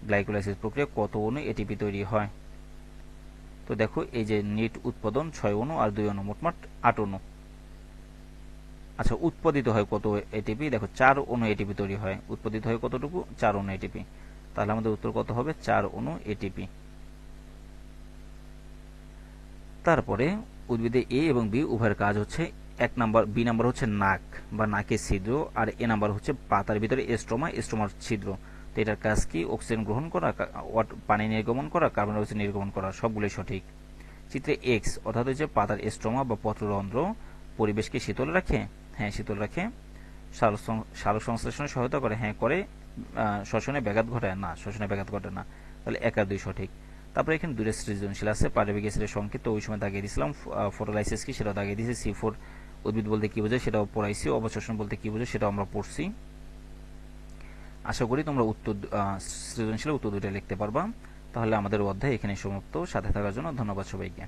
গ্লাইকোলাইসিস প্রক্রিয়া কত অণু এটিপি তৈরি হয়? তো দেখো এই যে নিট উৎপাদন 6 অণু আর 2 অণু, মোটমাট 8 অণু। আচ্ছা, উৎপাদিত হয় কত এটিপি? দেখো 4 অণু এটিপি তৈরি হয়। উৎপাদিত হয় কতটুকু? 4 অণু এটিপি। তাহলে আমাদের উত্তর কত হবে? 4 অণু এটিপি। তারপরে উদ্ভিদে এ এবং বি উভয়ের কাজ হচ্ছে, এক নাম্বার বি নাম্বার হচ্ছে নাক বা নাকের ছিদ্র, আর এ নাম্বার হচ্ছে পাতার ভিতরে স্ট্রোমার ছিদ্র। তো এটার কাজ কি? অক্সিজেন গ্রহণ করা, পানি নির্গমন করা, কার্বন ডাই অক্সাইড নির্গমন করা, সবগুলোই সঠিক। চিত্রে এক্স অর্থাৎ হচ্ছে পাতার স্ট্রোমা বা পত্ররন্ধ্র পরিবেশকে শীতল রাখে। হ্যাঁ, শীতল রাখে। সালোক সংশ্লেষণে সহায়তা করে। হ্যাঁ করে। শ্বসনে ব্যাঘাত ঘটায় না, শ্বসনে ব্যাঘাত ঘটে না। তাহলে 1 আর 2 সঠিক। তারপরে এখানে দুটো সৃজনশীল আছে। পারবিক অ্যাসিডের সংক্ষিপ্ত ওই সময় দাগিয়ে দিয়েছিলাম। ফটোলাইসিস কি সেটাও দাগিয়ে দিয়েছি। C4 উদ্ভিদ বলতে কি বোঝায় সেটাও পড়াইছি। অবশোষণ বলতে কি বোঝায় সেটাও আমরা পড়ছি। আশা করি তোমরা সৃজনশীলের উত্তর দুটো লিখতে পারবা। তাহলে আমাদের অধ্যায় এখানে সমাপ্ত। সাথে থাকার জন্য ধন্যবাদ সবাইকে।